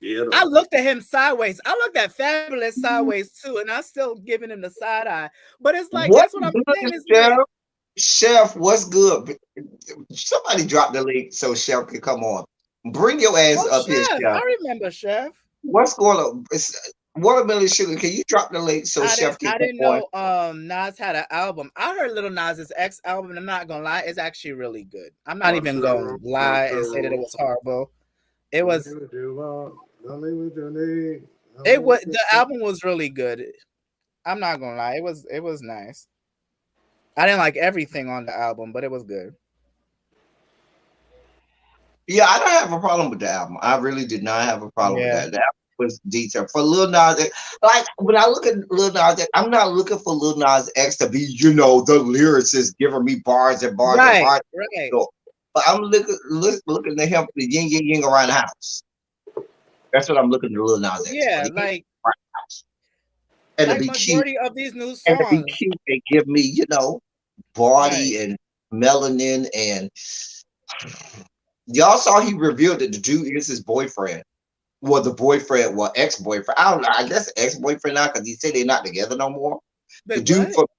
Yeah. I looked at him sideways. I looked at Fabulous sideways too, and I'm still giving him the side eye. But it's like What's that's what I'm saying. good, Is Chef? like, Chef, what's good? Somebody drop the link so Chef can come on. Bring your ass oh up here, Chef, Chef. I remember Chef. What's going on? Watermelon Sugar, can you drop the link so Chef can I come didn't on? know Nas had an album. I heard Little Nas's X album, and I'm not gonna lie, it's actually really good. I'm not even gonna lie and say that it was horrible. It was the album was really good. I'm not gonna lie, it was nice. I didn't like everything on the album, but it was good. Yeah, I don't have a problem with the album. I really did not have a problem with Yeah. that. The album was detailed. For Lil Nas X, like when I look at Lil Nas X, I'm not looking for Lil Nas X to be, the lyricist giving me bars and bars and Right, bars. right. But I'm looking at him for the yin yin yin around the house. That's what I'm looking to Lil Nas X for. Yeah, The yin like around the house. And to be cute. majority of these new And to be songs. cute and give me, body Right. and melanin and y'all saw he revealed that the dude is his boyfriend. Well, the boyfriend, ex-boyfriend. I don't know. I guess ex-boyfriend now because he said they're not together no more. The Wait, dude what?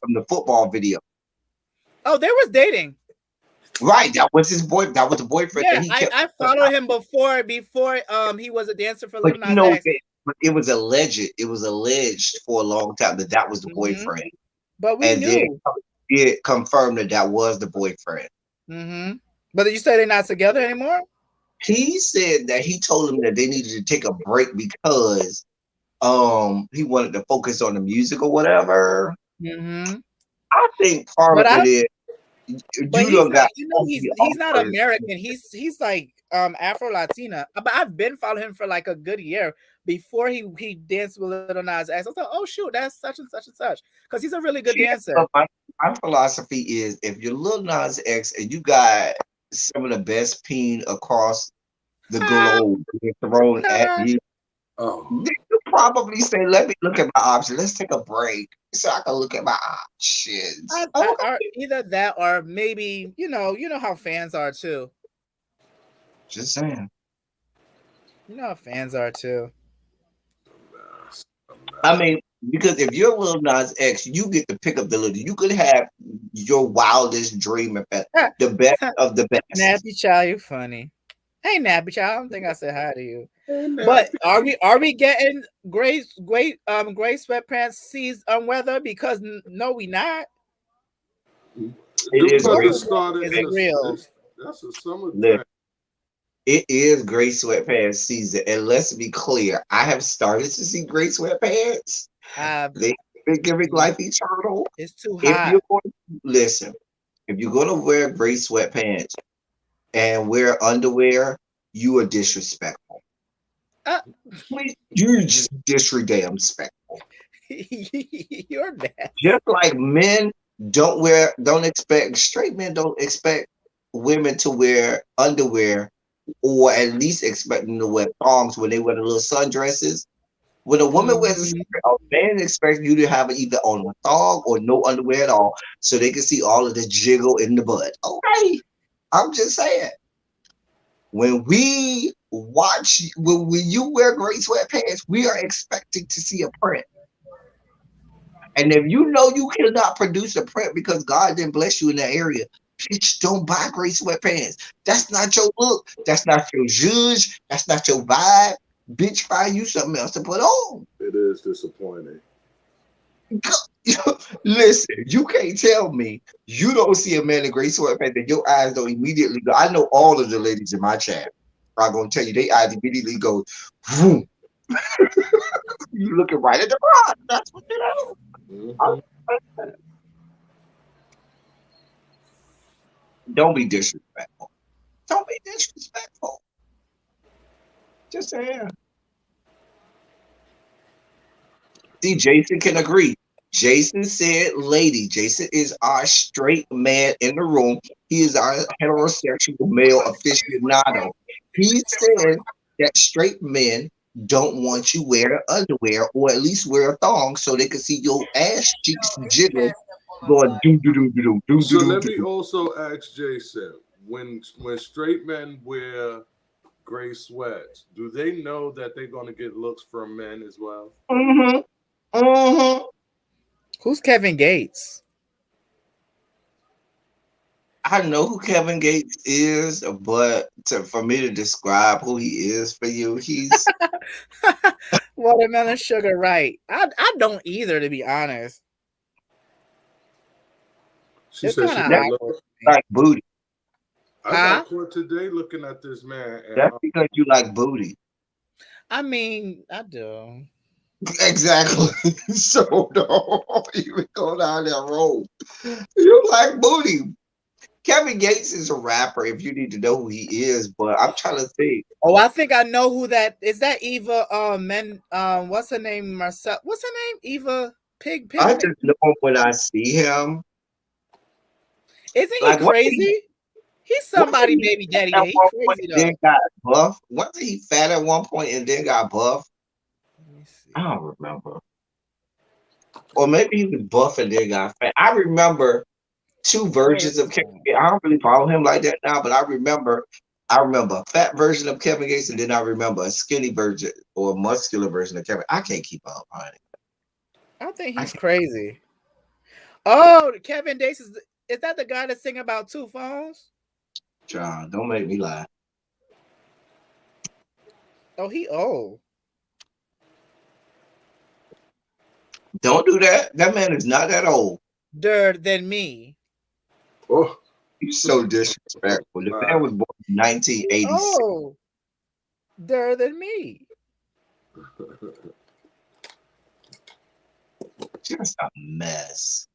from the football video. Oh, they was dating. Right, that was his boy. That was the boyfriend Yeah, that he kept. I followed him before he was a dancer for But Lil Nas X. but it was alleged. It was alleged for a long time that was the boyfriend, But we and then knew. it confirmed that was the boyfriend. But did you say they're not together anymore? He said that he told him that they needed to take a break because he wanted to focus on the music or whatever. I think part of it is but you don't got he's not American. He's like Afro Latina. But I've been following him for like a good year before he danced with Lil Nas X. I was like, oh shoot, that's such and such and such, because he's a really good dancer. My philosophy is if you're Lil Nas X and you got some of the best peen across the globe thrown at you, you probably say, let me look at my options. Let's take a break so I can look at my options. Either that or maybe, you know how fans are too. Just saying. You know how fans are too. I mean, because if you're Lil Nas X, you get to pick up the little. You could have your wildest dream and the best of the best. Nappy Child, you funny. Hey, Nappy Child, I don't think I said hi to you. But are we getting gray sweatpants seas weather? Because no, we not. It is real. That's a summer. It is gray sweatpants season, and let's be clear, I have started to see gray sweatpants. They've been giving life eternal. It's too hot. If you're going to wear gray sweatpants and wear underwear, you are disrespectful. You're just disrespectful. You're bad. Just like men straight men don't expect women to wear underwear, or at least expect them to wear thongs when they wear the little sundresses. When a woman wears a man expects you to have either on a thong or no underwear at all, so they can see all of the jiggle in the butt. Okay, I'm just saying. When you wear gray sweatpants, we are expecting to see a print. And if you know you cannot produce a print because God didn't bless you in that area, Bitch, don't buy gray sweatpants. That's not your look. That's not your zhuzh. That's not your vibe. Bitch, find you something else to put on. It is disappointing. Listen, you can't tell me you don't see a man in gray sweatpants and your eyes don't immediately go. I know all of the ladies in my chat are going to tell you they eyes immediately go, vroom. You looking right at the front. That's what you know. Mm-hmm. Don't be disrespectful. Don't be disrespectful. Just saying. See, Jason can agree. Jason said, lady, Jason is our straight man in the room. He is our heterosexual male aficionado. He said that straight men don't want you wear underwear or at least wear a thong so they can see your ass cheeks jiggle going do do do do do So do let do me do. also ask Jason, when straight men wear gray sweats, do they know that they're going to get looks from men as well? Mm-hmm. Mm-hmm. Who's Kevin Gates? I know who Kevin Gates is, but for me to describe who he is for you, he's Watermelon sugar, right? I don't either, to be honest. She It's said kind she of that's got awkward. looks. like booty. I Huh? got caught today looking at this man, and That's because you like booty. I mean, I do. Exactly. So don't even go down that road. You like booty. Kevin Gates is a rapper if you need to know who he is, but I'm trying to think. Oh, I think I know who that is. That Eva men what's her name? Marcel. What's her name? Eva I Pig. just know him when I see him. Isn't he Like crazy? He's wasn't somebody he baby daddy. fat Yeah, at he one point crazy and then though. got buff? Wasn't he fat at one point and then got buff? Let me I see. don't remember. Or maybe he was buff and then got fat. I remember two versions of Kevin Person. Gates. I don't really follow him like that now, but I remember a fat version of Kevin Gates, and then I remember a skinny version or a muscular version of Kevin. I can't keep up, honey. I think I he's can't. crazy. Oh, Kevin Dace is that the guy that sing about two phones? John, don't make me lie. Oh, he old. Don't do that. That man is not that old. Dirt than me. oh, He's so disrespectful. The man wow. was born in 1986. Oh, dirt than me. Just a mess.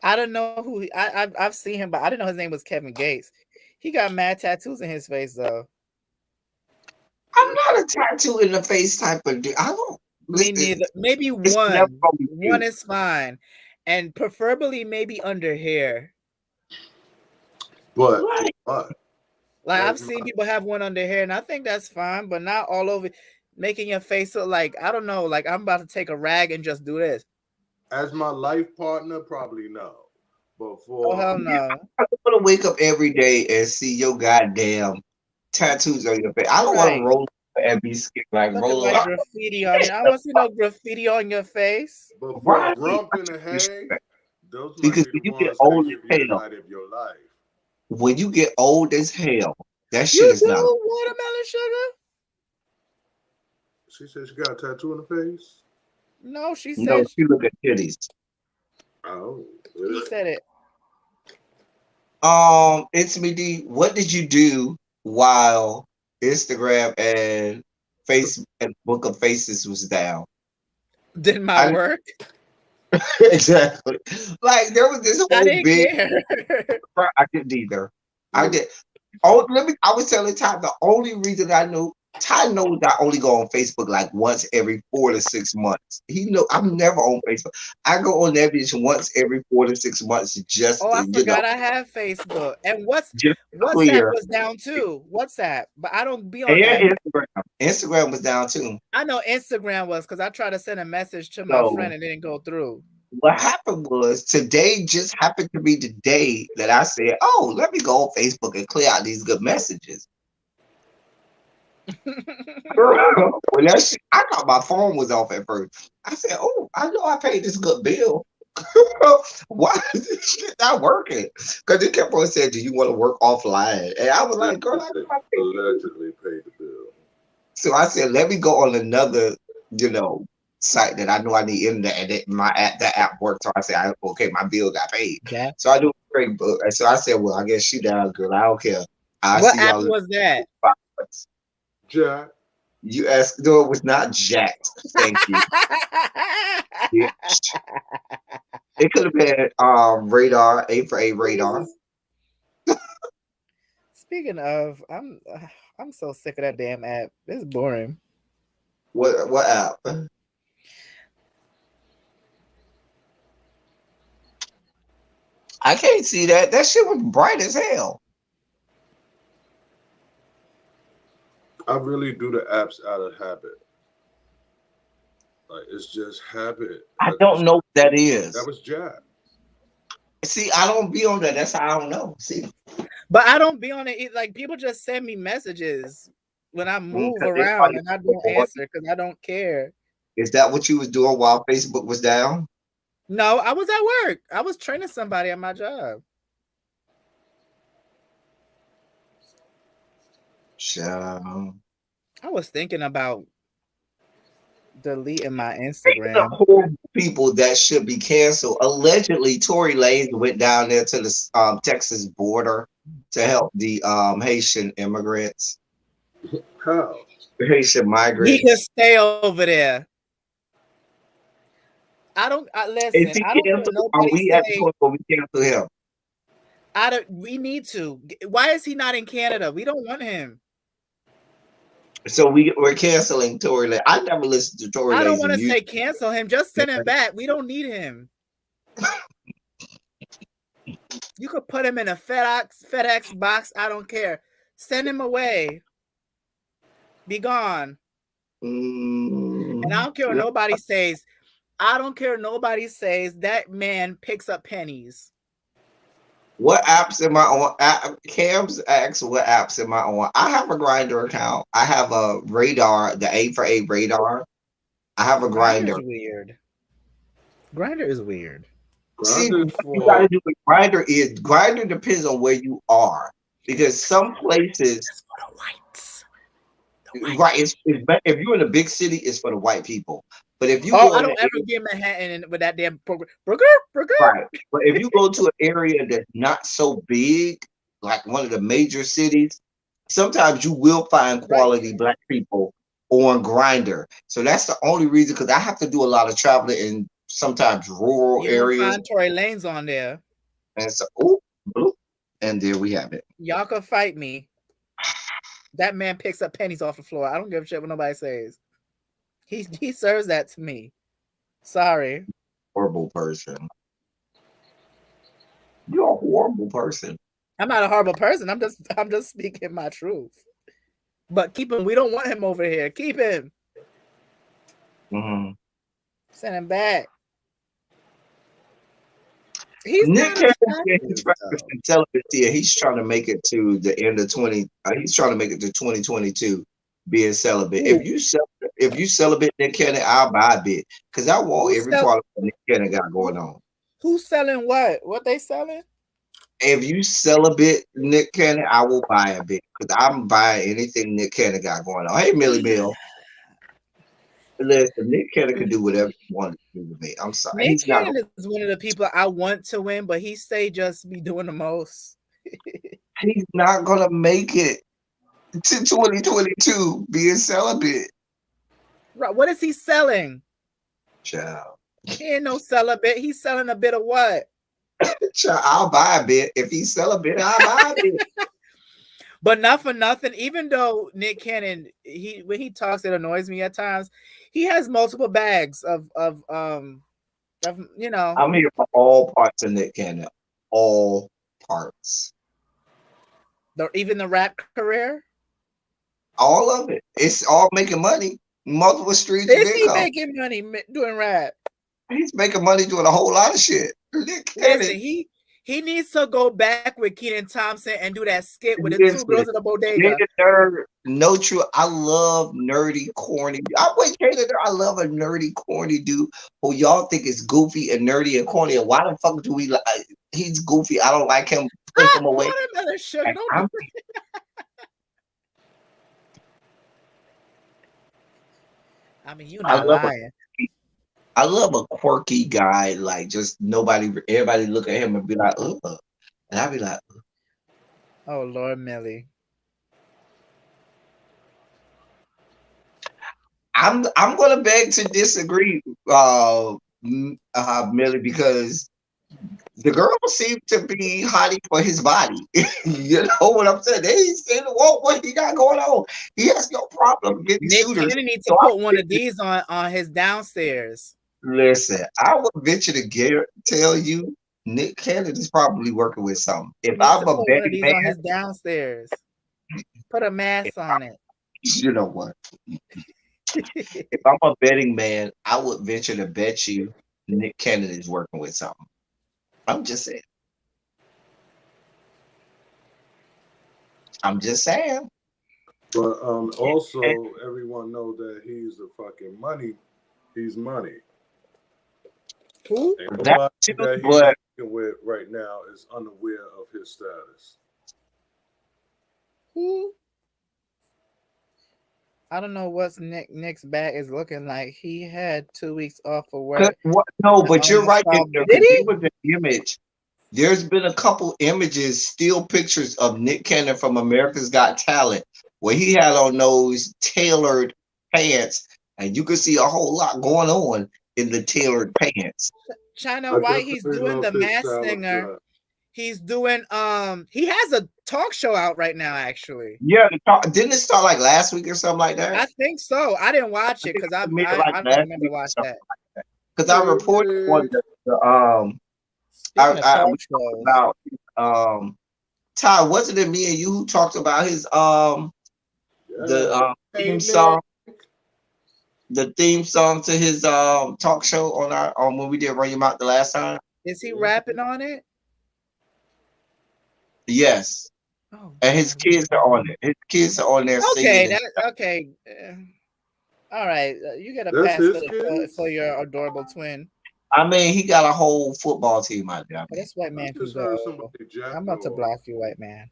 I don't know who I've seen him, but I didn't know his name was Kevin Gates. He got mad tattoos in his face though. I'm not a tattoo in the face type of dude. I don't. Me neither. Maybe It's never one. gonna be One cute. is fine. And preferably maybe under hair. But for Right. what? Like I've As seen my, people have one under hair, and I think that's fine, but not all over, making your face look like, I don't know, like I'm about to take a rag and just do this. as my life partner, probably no. But Oh for hell no. I don't want to wake up every day and see your goddamn tattoos on your face. I don't want to Right. roll over and be scared, like Looking roll like over. graffiti on it. I want to see no graffiti on your face. but for Right. Grump That's and the Hay, disrespect. those might Because be when the you get ones that old give as you the hell, night of your life. when you get old as hell, that shit You is not. do watermelon sugar? She said she got a tattoo in the face. No, she No, said you look at titties. Oh, he said it. It's me D. What did you do while Instagram and Facebook and Book of Faces was down? Did my I work. exactly. Like there was this I whole didn't big. care. I didn't either. I yeah. did. Oh, I was telling Ty the only reason I knew Ty knows I only go on Facebook like once every 4 to 6 months. He know I'm never on Facebook. I go on that bitch once every 4 to 6 months just Oh, to I forgot I have Facebook. And just WhatsApp clear. was down too. WhatsApp, but I don't be on And that. Instagram. Instagram was down too. I know Instagram was, because I tried to send a message to my So friend and it didn't go through. what happened was today just happened to be the day that I said, "Oh, let me go on Facebook and clear out these good messages." When I thought my phone was off at first. I said, "Oh, I know I paid this good bill. Why is this shit not working? Because they kept on saying, "Do you want to work offline?" And I was like, "Girl, I got my pay." Allegedly paid the bill. So I said, "Let me go on another, site that I know I need internet, and that app worked." So I said, "Okay, my bill got paid." Yeah. So I do straight book, and so I said, "Well, I guess she down, girl. I don't care. I What see app y'all." was that? Jack. You asked, no, it was not jacked. Thank you. Bitch. It could have been radar, A for A radar. Speaking of, I'm so sick of that damn app. It's boring. What app? I can't see that. That shit was bright as hell. I really do the apps out of habit. Like it's just habit. I don't know what that That is. was Jack. See, I don't be on that. That's how I don't know. See, But I don't be on it. Like people just send me messages when I move around and I don't answer because I don't care. Is that what you was doing while Facebook was down? No, I was at work. I was training somebody at my job. Sure. I was thinking about deleting my Speaking Instagram. of horrible people that should be canceled, allegedly Tory Lanez went down there to the Texas border to help the Haitian immigrants. How? Haitian migrants. He can stay over there. Listen. Is he I don't care canceled? nobody Are we at the point where we cancel him? We need to. Why is he not in Canada? We don't want him. So we're canceling Tory Lanez. I never listened to Tory Lanez. I don't want to say cancel him. Just send him back. We don't need him. You could put him in a FedEx box. I don't care. Send him away. Be gone. And I don't care what nobody says. I don't care what nobody says. That man picks up pennies. What apps am I on? Cam's asks what apps am I on? I have a Grindr account. I have a radar, the A for A radar. I have a Grindr. Weird. Grindr is weird. See, what you gotta do with Grindr depends on where you are. Because some places it's for the whites. Right, if you're in a big city, it's for the white people. But if you I don't ever get Manhattan with that damn burger. Right. But if you go to an area that's not so big, like one of the major cities, sometimes you will find quality black people on Grindr. So that's the only reason, because I have to do a lot of traveling in sometimes rural areas. Find Tory Lanez on there. And so, and there we have it. Y'all can fight me. That man picks up pennies off the floor. I don't give a shit what nobody says. He serves that to me. Sorry. Horrible person. You're a horrible person. I'm not a horrible person. I'm just speaking my truth. But keep him. We don't want him over here. Keep him. Mm-hmm. Send him back. Nick Cannon's practicing celibacy. He's trying to make it to the end of 20. He's trying to make it to 2022 being celibate. Ooh. If you celibate Nick Cannon, I'll buy a bit because I want every part of Nick Cannon got going on. Who's selling what? What they selling? If you celibate Nick Cannon, I will buy a bit because I'm buying anything Nick Cannon got going on. Hey, Millie Mill. Listen, Nick Cannon can do whatever he wanted to do with me. I'm sorry. Nick Cannon is one of the people I want to win, but he stay just be doing the most. He's not gonna make it to 2022 being celibate. Right? What is he selling? Child. He ain't no celibate. He's selling a bit of what? Child, I'll buy a bit. If he's celibate, I'll buy a bit. But not for nothing. Even though Nick Cannon, when he talks, it annoys me at times. He has multiple bags of you know. I'm here for all parts of Nick Cannon. All parts. Even the rap career? All of it. It's all making money. Multiple streams of income. Is he making money doing rap? He's making money doing a whole lot of shit. Nick Cannon. Listen, he He needs to go back with Kenan Thompson and do that skit with the two Listen, girls in the bodega. nerd, no true. I love nerdy, corny. I love a nerdy, corny dude who y'all think is goofy and nerdy and corny. And why the fuck do we like? He's goofy. I don't like him. Push him away. Watermelon sugar. Like, Don't I mean, you not lying. I love a quirky guy, like just everybody look at him and be like, ugh. And I'd be like, ugh. Oh, Lord Millie. I'm gonna beg to disagree, Millie, because the girls seem to be hottie for his body. You know what I'm saying? They ain't what he got going on. He has no problem getting Nick shooters. Cannon needs to put one of these on his downstairs. Listen, I would venture to tell you, Nick Cannon is probably working with something. If I'm a betting man, on his downstairs, put a mask on it. You know what? If I'm a betting man, I would venture to bet you Nick Cannon is working with something. I'm just saying. But also, everyone know that he's a fucking money. He's money. Who? And nobody that he's working with right now is unaware of his status. Who? I don't know what's Nick's back is looking like. He had 2 weeks off of work. No, but you're right. There was an image. There's been a couple images, still pictures of Nick Cannon from America's Got Talent, where he had on those tailored pants, and you could see a whole lot going on in the tailored pants. China White, he's doing the Masked Singer. He's doing he has a talk show out right now, actually. Yeah, didn't it start like last week or something like that? I think so. I didn't watch it because I don't remember watching that. Because I reported on about Ty, wasn't it me and you who talked about his theme song? The theme song to his talk show on when we did Run Your Mouth the last time. Is he rapping on it? Yes. Oh, and his kids are on it. His kids are on there. Okay, okay. All right, you get a pass for your adorable twin. I mean, he got a whole football team out there. This white man can go. I'm about to block you, white man.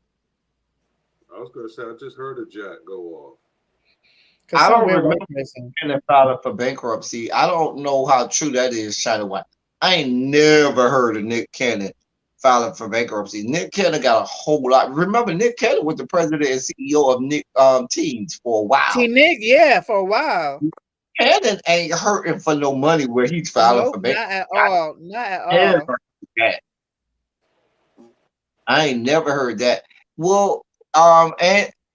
I was gonna say I just heard a jack go off. I don't remember him filing for bankruptcy. I don't know how true that is, China White. I ain't never heard of Nick Cannon filing for bankruptcy. Nick Cannon got a whole lot. Remember, Nick Cannon was the president and CEO of Nick Teens for a while. Nick, yeah, for a while. Cannon ain't hurting for no money where he's filing for bankruptcy. Not at all. I ain't never heard that. Well,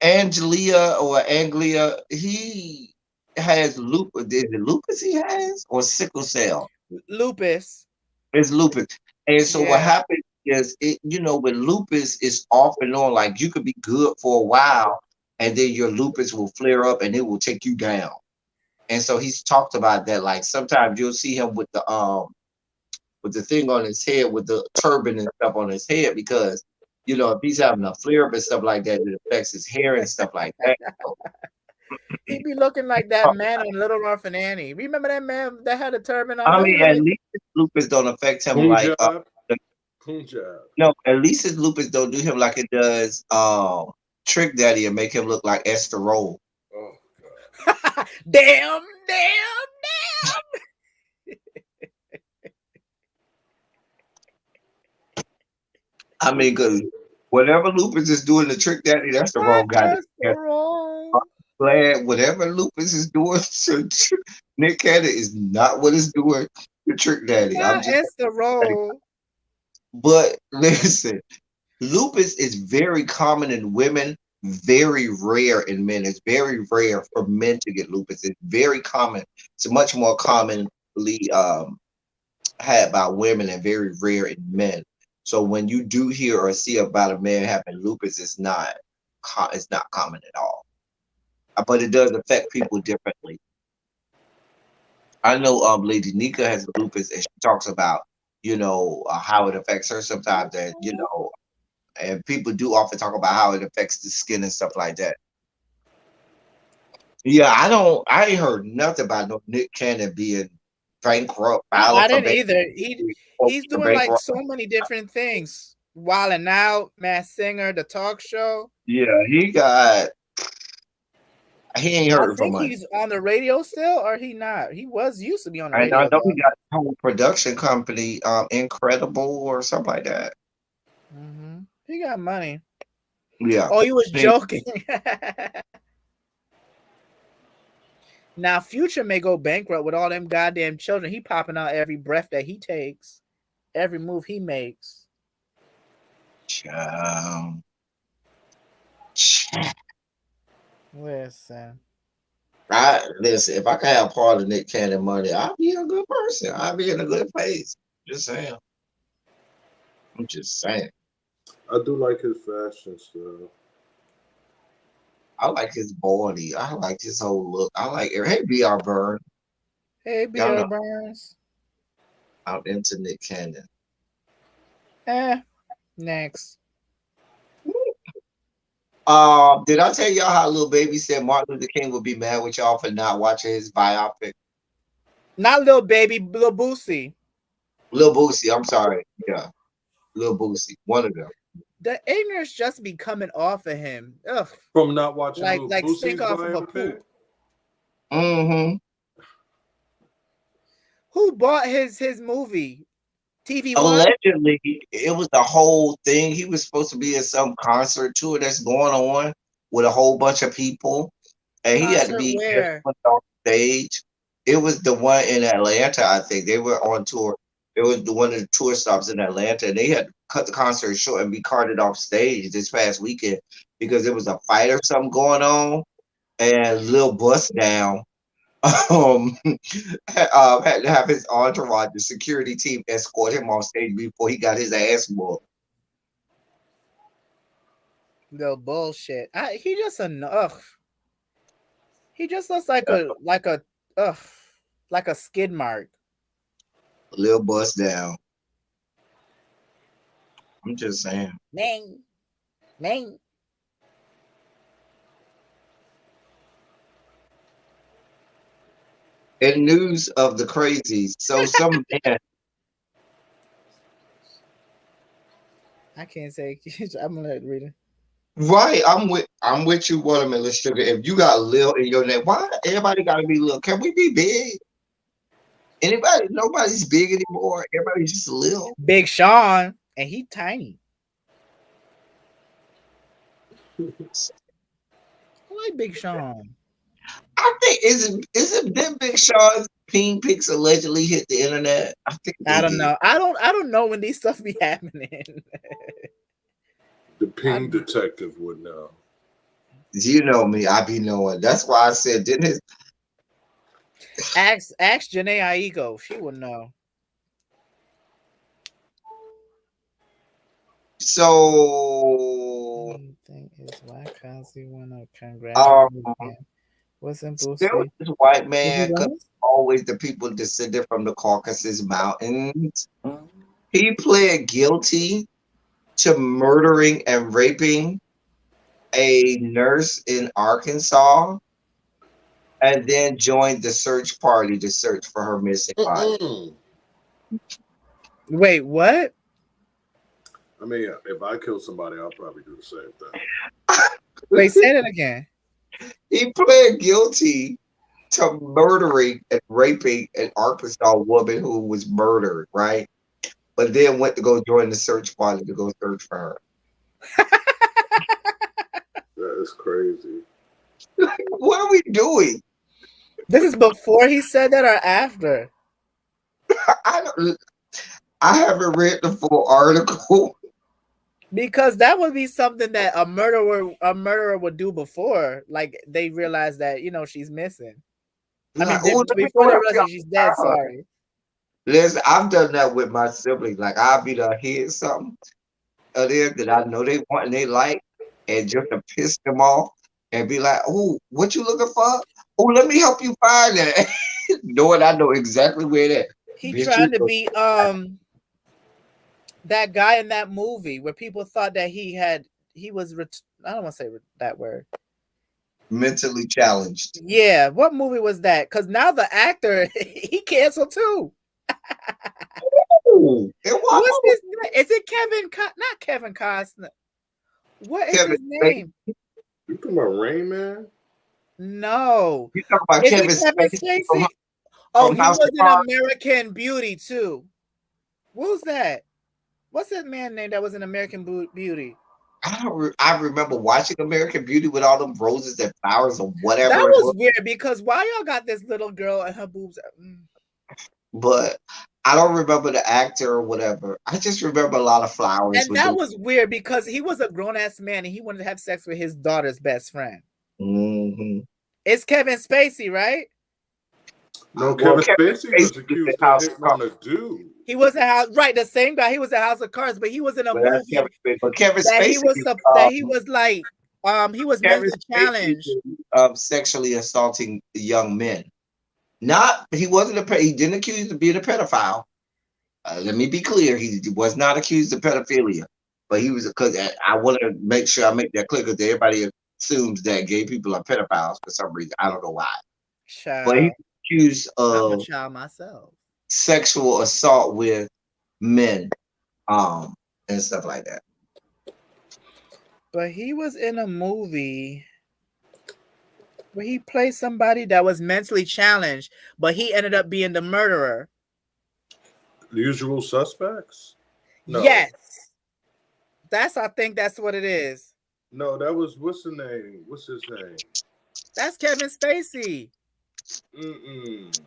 Anglia, he has lupus. Is it lupus he has or sickle cell? Lupus. It's lupus. And so what happens is with lupus it's off and on. Like you could be good for a while and then your lupus will flare up and it will take you down. And so he's talked about that. Like sometimes you'll see him with the thing on his head, with the turban and stuff on his head, because if he's having a flare up and stuff like that, it affects his hair and stuff like that. He'd be looking like that man on Little Ralph and Annie. Remember that man that had a turban on? I mean, at least his lupus don't affect him like no. At least his lupus don't do him like it does Trick Daddy and make him look like Esther Roll. Oh God! damn! I mean, because whatever lupus is doing to Trick Daddy, that's the wrong guy. Glad whatever lupus is doing to Nick Cannon is not what it's doing to Trick Daddy. It's the role. But listen, lupus is very common in women, very rare in men. It's very rare for men to get lupus. It's very common. It's much more commonly had by women and very rare in men. So when you do hear or see about a man having lupus, it's not common at all. But it does affect people differently. I know Lady Nika has lupus, and she talks about how it affects her sometimes. That and people do often talk about how it affects the skin and stuff like that. Yeah, I ain't heard nothing about no Nick Cannon being bankrupt, filing I for didn't bankruptcy, either. He's for doing like bankrupt. so many different things. Wilding Out, Mass Singer, the talk show. Yeah, he ain't I hurting for think money. he's on the radio still, or he not. He was used to be on the And I radio know he though. got a whole production company, Incredible or something like that. He got money. Yeah. Oh, he was He- joking. Now Future may go bankrupt with all them goddamn children. He popping out every breath that he takes, every move he makes. Um, Listen, listen, if I could have part of Nick Cannon money, I'd be a good person. I'd be in a good place. Just saying. I'm just saying. I do like his fashion style. I like his body. I like his whole look. I like it. Hey, BR Burn. hey, Y'all B.R. know Burns. I'm into Nick Cannon. Next. Did I tell y'all how little baby said Martin Luther King would be mad with y'all for not watching his biopic? Not Lil Baby, Lil Boosie. Lil Boosie, I'm sorry. Yeah, Lil Boosie, one of them. The ignorance just be coming off of him. Ugh. From not watching Like Lil like stink Boosie's off of a biopic? poop. Mm-hmm. Who bought his movie? TV One? Allegedly, it was the whole thing. He was supposed to be at some concert tour that's going on with a whole bunch of people, and he had to Concert be where? on stage. It was the one in Atlanta, I think. They were on tour. It was the one of the tour stops in Atlanta, and they had to cut the concert short and be carted off stage this past weekend because there was a fight or something going on, and Lil Bust Down um, had to have his entourage, the security team, escort him on stage before he got his ass whooped. The bullshit. He just ugh. He just looks like a ugh, like a skid mark. Lil Bust Down. I'm just saying. Nang. In news of the crazies, so some man. I can't say. I'm gonna read it. Right, I'm with you, watermelon sugar. If you got Lil in your name, why everybody gotta be Lil? Can we be big? Anybody? Nobody's big anymore. Everybody's just Lil. Big Sean, and he tiny. I like Big Sean. I think isn't then Big Sean's peen pics allegedly hit the internet? I think I they don't did. know. I don't know when these stuff be happening. The ping detective would know. You know me, I be knowing. That's why I said, didn't it? Ask Janae Aiko. She would know. So Thing is why Kazi wanna um congratulate him. Wasn't there was Boosie? this white Did he man, because win? always the people descended from the Caucasus Mountains. He pled guilty to murdering and raping a nurse in Arkansas and then joined the search party to search for her missing body. Wait, what? I mean, if I kill somebody, I'll probably do the same thing. Wait, say that again. He pled guilty to murdering and raping an Arkansas woman who was murdered, right? But then went to go join the search party to go search for her. That is crazy. What are we doing? This is before he said that or after? I haven't read the full article. Because that would be something that a murderer would do before. Like they realize that she's missing. I mean, Like, oh, let me before go they help realize y'all that she's dead. find her. Sorry. Listen, I've done that with my siblings. Like I'll be to hear something of theirs that I know they want and they like, and just to piss them off and be like, "Oh, what you looking for? Oh, let me help you find that." Knowing I know exactly where that He bitch is. trying to be that guy in that movie where people thought that he was I don't want to say that word. Mentally challenged. Yeah, what movie was that? Because now the actor he canceled too. Ooh, it What's was his name? Is it not Kevin Costner? What is Kevin his Spacey. name? You talking about Rain Man? No. You talking about Is it Kevin Kevin Spacey Spacey? Oh, from he House was of in Cards? American Beauty too. Who's that? What's that man name that was in American Beauty? I remember watching American Beauty with all them roses and flowers or That whatever it was was, weird because why y'all got this little girl and her boobs? but I don't remember the actor or whatever. I just remember a lot of flowers And with that the. was weird because he was a grown ass man and he wanted to have sex with his daughter's best friend. Mm-hmm. It's Kevin Spacey, right? No, Well, Kevin Kevin Spacey was Spacey was in accused of House of hitting Cards, on a dude. He was a house, right? The same guy. He was a House of Cards, but he was in a but that's Kevin movie Spacey. But Kevin that Spacey is he was like he was Kevin mentally Spacey challenged. is sexually assaulting young men. Not he wasn't he didn't accuse of being a pedophile. Let me be clear, he was not accused of pedophilia, but he was because I want to make sure I make that clear because everybody assumes that gay people are pedophiles for some reason. I don't know why, but he's Child, accused I'm a of child myself. sexual assault with men, and stuff like that. But he was in a movie where he played somebody that was mentally challenged, but he ended up being the murderer. The Usual Suspects? No. Yes, I think that's what it is. No, that was what's the name? What's his name? That's Kevin Spacey. Mm-mm.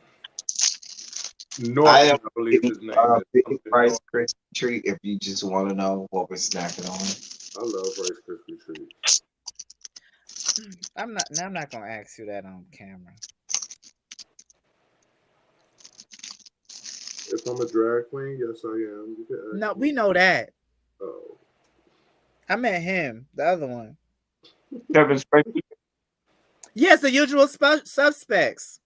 I am Norton, I believe getting his name is. big Something Rice Norton. Krispie treat if you just want to know what we're snacking on. I love Rice Krispie treats. I'm not gonna ask you that on camera. If I'm a drag queen, yes I am. You can No, ask me. we know that. Oh. I meant him, the other one. Kevin Spacey. Yes, the usual suspects.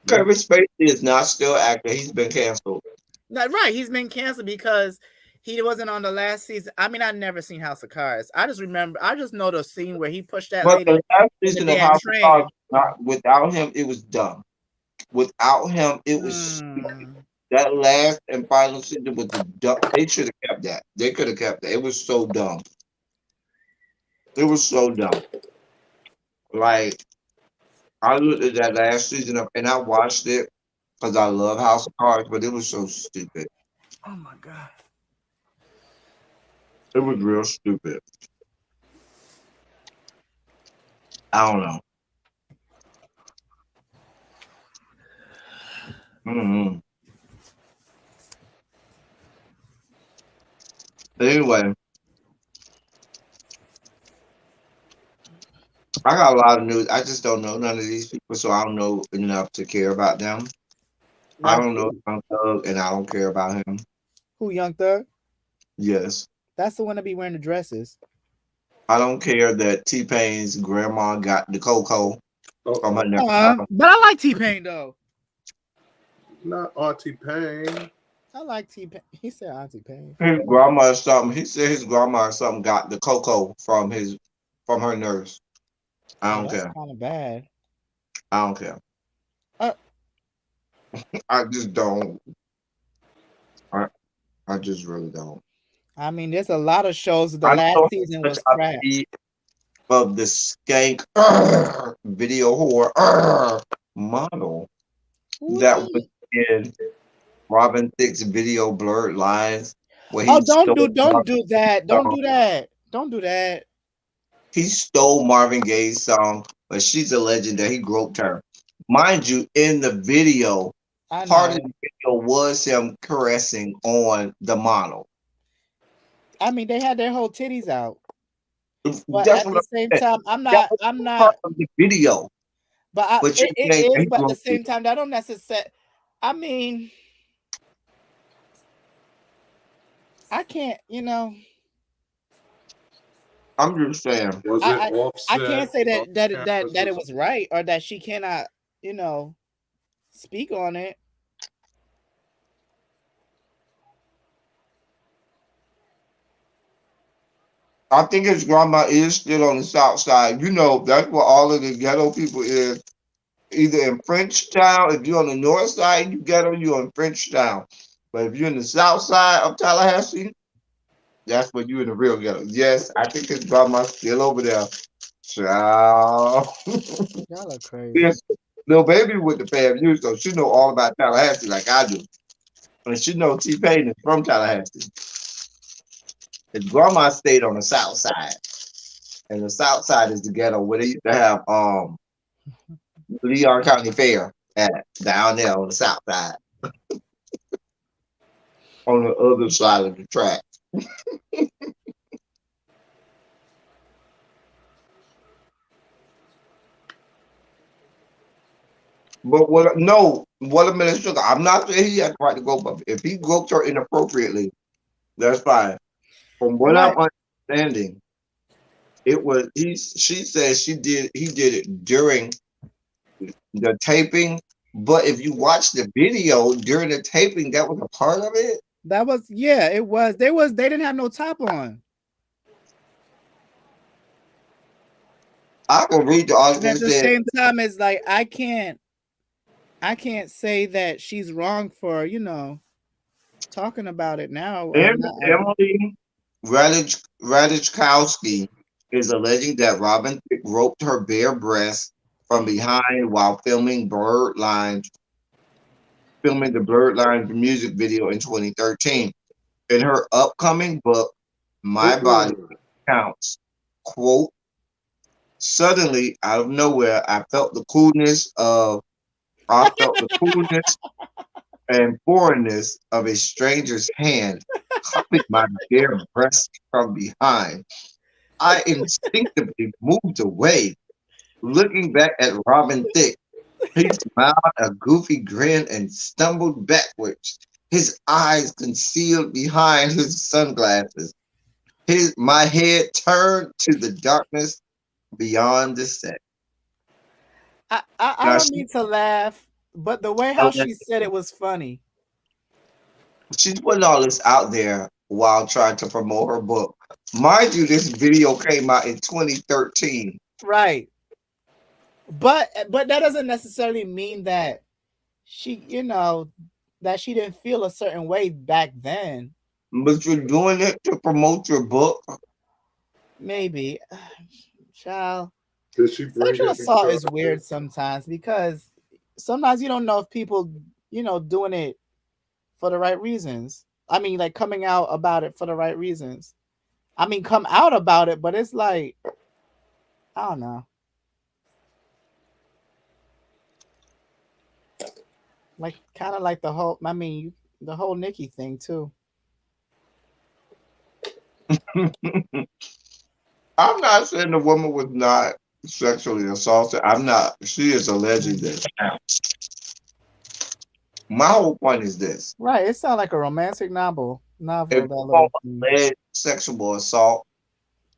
Kevin Spacey is not still acting. He's been canceled. Not right. He's been canceled because he wasn't on the last season. I mean, I've never seen House of Cards. I just know the scene where he pushed that But lady the last in the season of damn House of Cards, train. not without him, it was dumb. Without him, it was stupid. That last and final season was the dumb. They should have kept that. They could have kept that. It was so dumb. It was so dumb. Like I looked at that last season of, and I watched it because I love House of Cards, but it was so stupid. Oh my god. It was real stupid. I don't know. Mm-hmm. But anyway, I got a lot of news. I just don't know none of these people, so I don't know enough to care about them. I Like don't know Young Thug, and I don't care about him. who, Young Thug? Yes. That's the one that be wearing the dresses. I don't care that T Pain's grandma got the cocoa from her Uh-oh. nurse. But I like T-Pain though. Not Auntie Payne. I like T-Pain. He said Auntie Pain. His grandma or something. He said his grandma or something got the cocoa from her nurse. I Oh, don't that's care. kind of bad. I don't care. Uh, I just don't. I just really don't. I mean, there's a lot of shows. The I last know season such was a crap. beat of the skank video whore model Who's that was he? in Robin Thicke's video Blurred Lines, where Oh, he stole don't do that. Don't do that. Don't do that. he stole Marvin Gaye's song, but she's a legend that he groped her. Mind you, in the video, I part of know. the video was him caressing on the model. I mean, they had their whole titties out, but That's at what the I'm same saying. time, That was I'm part not. of the video. But But you're it saying that is. he But at the groped you. same time, that don't necessarily. I mean, I can't. I'm just saying. Was it I Offset? can't say Off campus that or it was something? right or that she cannot. Speak on it. I think his grandma is still on the south side. You know, that's where all of the ghetto people is. Either in Frenchtown, if you're on the north side, you ghetto, you're in Frenchtown. But if you're in the south side of Tallahassee, that's where you in the real ghetto. Yes, I think his grandma's still over there. Child. Y'all are crazy. Yes, little baby with the FAMU, so she know all about Tallahassee like I do. And she know T-Pain is from Tallahassee. His grandma stayed on the south side. And the south side is the ghetto where they used to have Leon County Fair at down there on the south side, on the other side of the track. But what no watermelon sugar, I'm not saying he has the right to go, but if he groped her inappropriately, that's fine. From what I'm Right. understanding, it was she said he did it during the taping, but if you watch the video during the taping, that was a part of it. That was, yeah, it was. They didn't have no top on. I can read the And article. at It the said same time, it's like I can't say that she's wrong for, talking about it now. Emily Ratajkowski is alleging that Robin Thicke roped her bare breast from behind while filming the Blurred Lines music video in 2013. In her upcoming book, My Body Counts, quote, suddenly out of nowhere, I felt the coolness and foreignness of a stranger's hand cupping my bare breast from behind. I instinctively moved away, looking back at Robin Thicke. He smiled a goofy grin and stumbled backwards, his eyes concealed behind his sunglasses. My head turned to the darkness beyond the set. I Now don't mean to laugh, but the way how she said it was funny. she's putting all this out there while trying to promote her book. Mind you, this video came out in 2013. Right. But that doesn't necessarily mean that she, that she didn't feel a certain way back then. But you're doing it to promote your book. Maybe. Child. Did she bring Sexual it assault because is weird sometimes because sometimes you don't know if people, doing it for the right reasons. I mean, like coming out about it for the right reasons. I mean, come out about it, but it's like, I don't know. Like kind of like the whole Nikki thing too. I'm not saying the woman was not sexually assaulted. I'm not. She is alleging this. Now, my whole point is this: Right. It sounds like a romantic novel. if Novel, that you want little thing. alleged sexual assault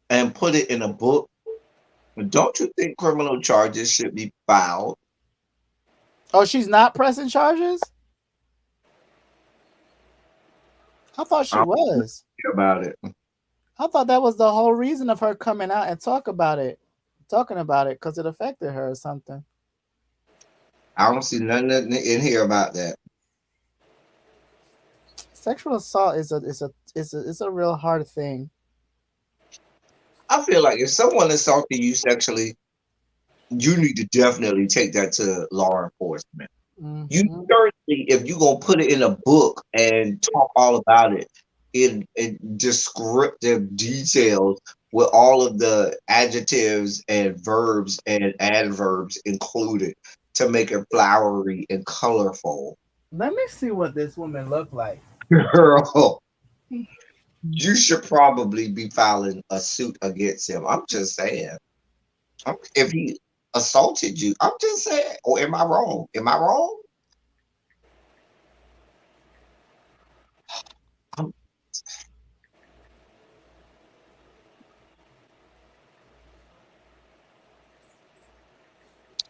and put it in a book, don't you think criminal charges should be filed? Oh, she's not pressing charges? I thought she I'm was. about it. I thought that was the whole reason of her coming out and talking about it because it affected her or something. I don't see nothing in here about that. Sexual assault is a real hard thing. I feel like if someone assaulted you sexually, you need to definitely take that to law enforcement. You Hmm. certainly, if you're gonna put it in a book and talk all about it in descriptive details with all of the adjectives and verbs and adverbs included to make it flowery and colorful, Let me see what this woman looked like. girl, you should probably be filing a suit against him. I'm just saying. If he assaulted you, I'm just saying. Or am I wrong? Am I wrong? Um,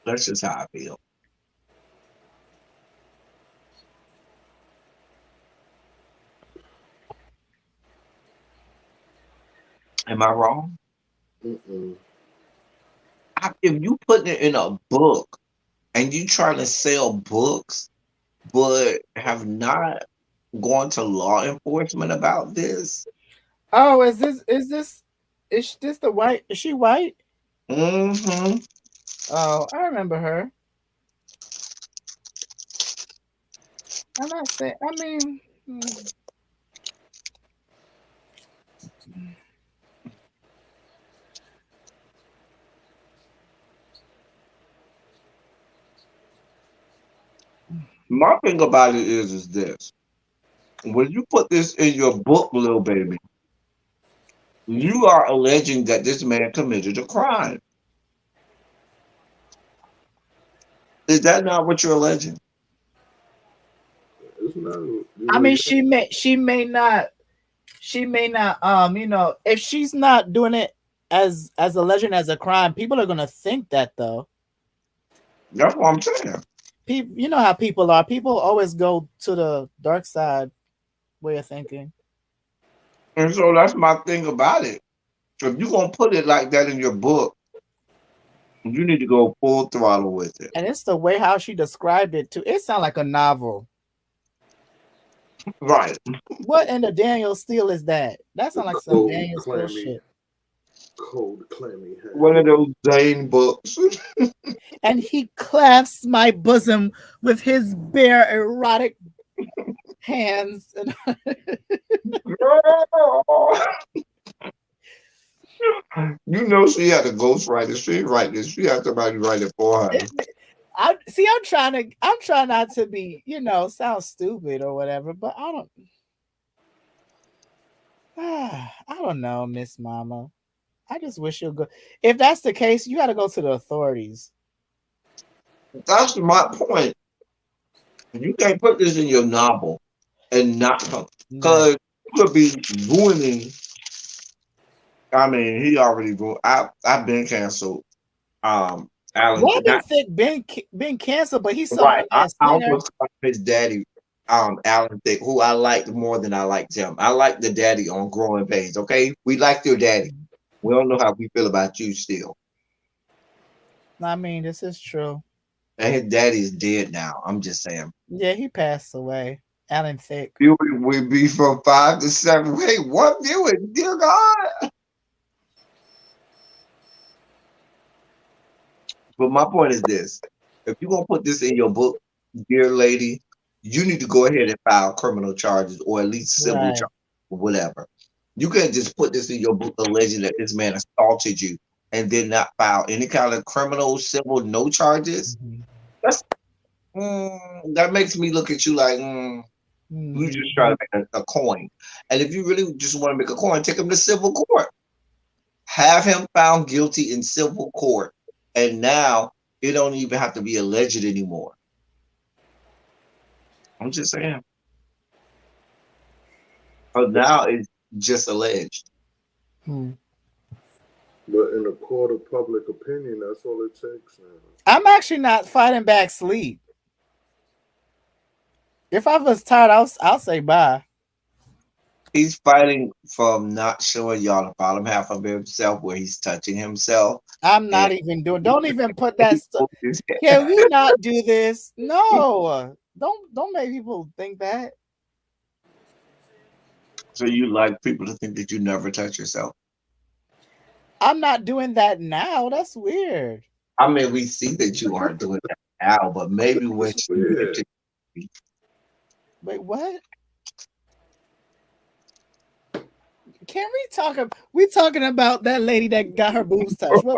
That's just how I feel. Am I wrong? Mm-mm. If you put it in a book and you trying to sell books, but have not gone to law enforcement about this. Oh, is this the white? Is she white? Hmm. Oh, I remember her. I'm not saying. I mean, My thing about it is this: when you put this in your book, little baby, you are alleging that this man committed a crime. Is that not what you're alleging? It's not. I Well, mean, yeah. she may not. If she's not doing it as a legend as a crime, people are gonna think that though. That's what I'm saying. People, you know how people are. People always go to the dark side way of thinking. And so that's my thing about it. If you're gonna put it like that in your book, you need to go full throttle with it. And it's the way how she described it too. It sounds like a novel. Right. What in the Daniel Steele is that? That The sounds like some cold, Daniel Steele clammy, shit. cold, clammy One hand. of those Zane books. And he clasps my bosom with his bare erotic hands. And Girl. You know she had a ghostwriter. She didn't write this. She had somebody write it for her. I see. I'm trying not to be, sound stupid or whatever. But I don't. I don't know, Miss Mama. I just wish you'll go. If that's the case, you got to go to the authorities. That's my point. You can't put this in your novel and not Right. because you could be ruining. I mean, he already ruined. I've been canceled. Alan, Robin not Thicke been canceled, but he's so right. on I that singer. almost called his daddy, Alan Thick, who I liked more than I liked him. I like the daddy on Growing Pains. Okay, we like your daddy. We don't know how we feel about you still. I mean, this is true. And his daddy's dead now. I'm just saying. Yeah, he passed away. Alan Thicke. Viewing would be from 5 to 7. Wait, what viewing? Dear God. But my point is this: if you're gonna put this in your book, dear lady, you need to go ahead and file criminal charges or at least civil Right. charges, or whatever. You can't just put this in your book alleging that this man assaulted you and then not file any kind of criminal, civil, no charges. Mhm. That's that makes me look at you like you just Mhm. try to make a coin. And if you really just want to make a coin, take him to civil court. Have him found guilty in civil court, and now it don't even have to be alleged anymore. I'm just saying. But now it's just alleged. Hmm. But in a court of public opinion, that's all it takes now. I'm actually not fighting back sleep. If I was tired, I'll say bye. He's fighting from not showing y'all the bottom half of himself where he's touching himself. I'm And not even doing. Don't even put that he stuff. moved his head. Can we not do this? No. Don't make people think that. So you like people to think that you never touch yourself. I'm not doing that now. That's weird. I mean, we see that you aren't doing that now, but maybe when It's she weird. mentioned Wait, what? Can we talk? We talking about that lady that got her boobs touched? What?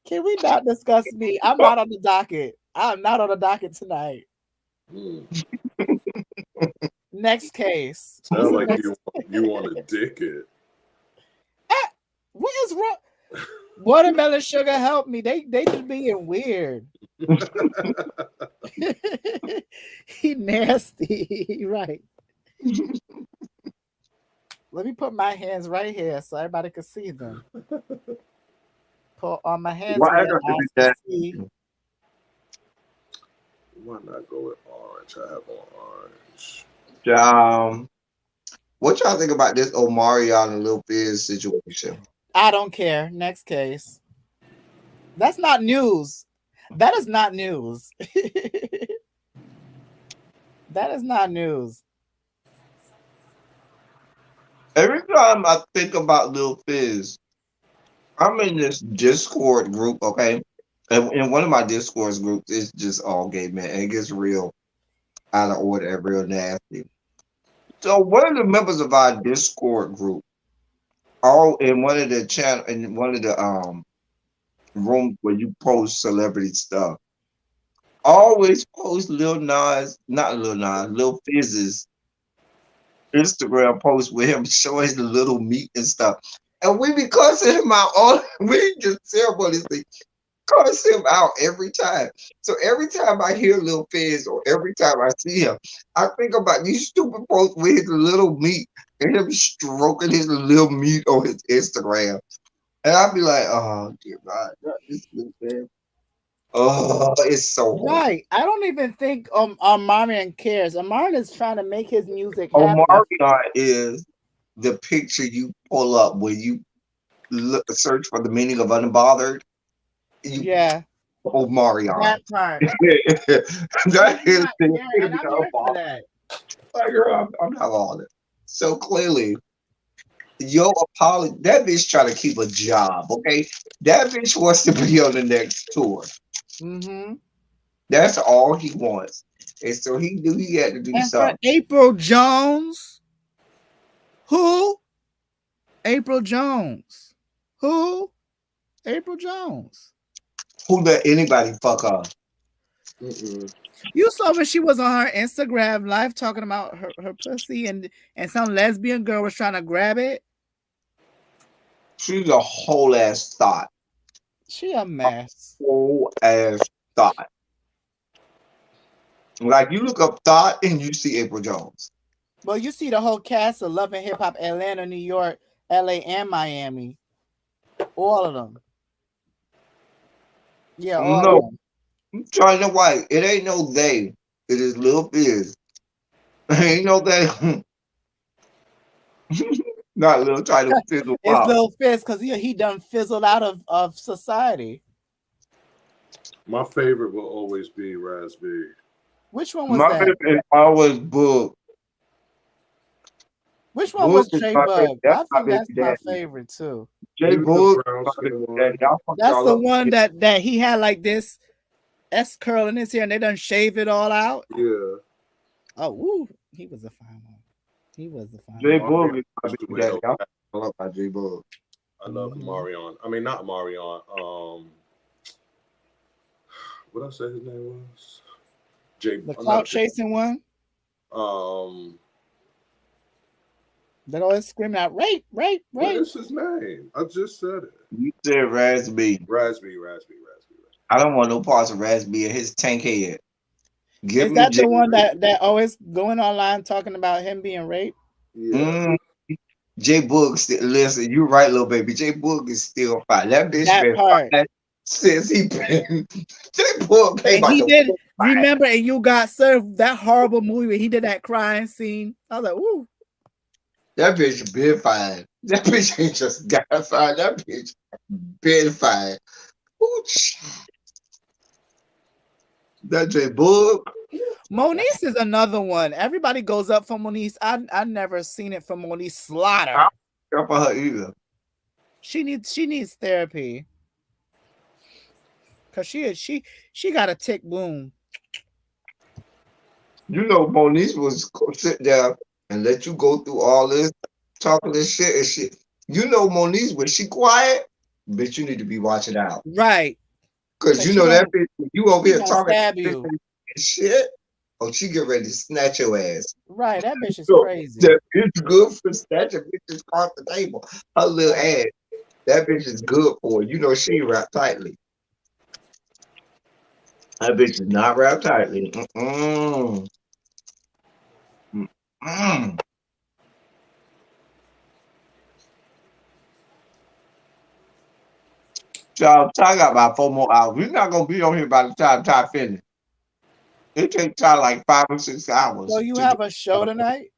Can we not discuss me? I'm not on the docket. I'm not on the docket tonight. Mm. Next case. What's Sound the like next? you want to dick it. Ah, what is wrong? Watermelon sugar, help me. They just being weird. He nasty, right? Let me put my hands right here so everybody can see them. Put on my hands why where I your got to be eyes can that? see. Why not go with orange? I have on orange. Um, What y'all think about this Omarion and Lil Fizz situation? I don't care. Next case. That's not news. That is not news. That is not news. Every time I think about Lil Fizz, I'm in this Discord group, okay? And in one of my Discord groups, it's just all gay men. And it gets real out of order and real nasty. So one of the members of our Discord group, all in one of the channel in one of the rooms where you post celebrity stuff, always post Lil Fizz's Instagram post with him showing the little meat and stuff. And we be cussing him out all we just ceremoniously cuss him out every time. So every time I hear Lil Fizz or every time I see him, I think about these stupid posts with his little meat and him stroking his little meat on his Instagram. And I'd be like, oh dear God, this Lil Fizz. Oh, it's so horrible. Right. I don't even think Omarion cares. Omarion is trying to make his music happen. Omarion is the picture you pull up when you search for the meaning of unbothered. You Yeah. Omarion. That part. That is Yeah, the and I'm here for that. like, girl, I'm not on it. So clearly, your apology, that bitch trying to keep a job, okay? That bitch wants to be on the next tour. Mm-hmm. That's all he wants. And so he knew he had to do And for something. April Jones, who? April Jones. Who? April Jones. Who let anybody fuck up? You saw when she was on her Instagram live talking about her pussy and some lesbian girl was trying to grab it. She's a whole ass thought. She a mess. Whole ass thought. Like you look up thought and you see April Jones. Well, you see the whole cast of Love and Hip Hop, Atlanta, New York, LA, and Miami. All of them. Yeah, all No, of them. China White. It ain't no they. It is Lil Fizz. Ain't no they. Not Lil China Fizzle It's Pop. Lil Fizz because he done fizzled out of society. My favorite will always be Raspberry. Which one was My that? favorite is always Book. Which one Book was is J my Bug? favorite. I That's my think baby that's my daddy. favorite too. J He was the Book, brown my baby skin one. daddy. Y'all fuck That's y'all the up. one that he had like this S curl in his hair and they done shave it all out. Yeah. Oh, woo, he was a fine one. He was a fine J one. Book is my That's the baby way daddy. Y'all I fuck up by J Book. love Marion. I mean, not Marion. What I said his name was? The clout chasing one that always screaming out rape, rape, What rape. is his name? I just said it. You said Raspberry. Raspberry. I don't want no parts of Raspberry and his tank head. Give Is me that J. the one that always going online talking about him being raped? Yeah. J Book. Listen, you right, little baby. J Book is still fine. That bitch That been part. fine since he been. J Book came And out he the did womb fine. remember, and you got served that horrible movie where he did that crying scene. I was like, ooh. That bitch been fine. That bitch ain't just got fine. That bitch been fine. Ooh, that J Book. Moniece is another one. Everybody goes up for Moniece. I never seen it for Moniece Slaughter. I don't care for her either. She needs therapy. Cause she got a tick boom. You know, Monique was sit there and let you go through all this talking this shit and shit. You know, Monique, when she quiet, bitch, you need to be watching out. Right. Cause you know that bitch, you over She here gonna talking stab you. and shit. Oh, she get ready to snatch your ass. Right, that bitch is So, crazy. that bitch good for snatching bitches across the table. Her little ass. That bitch is good for it. You know she wrapped tightly. That bitch is not wrapped tightly. Mm-mm. Mm-mm. Y'all, Ty got about 4 more hours. We're not gonna be on here by the time Ty finish. It takes Ty like 5 or 6 hours. So you have a show tonight?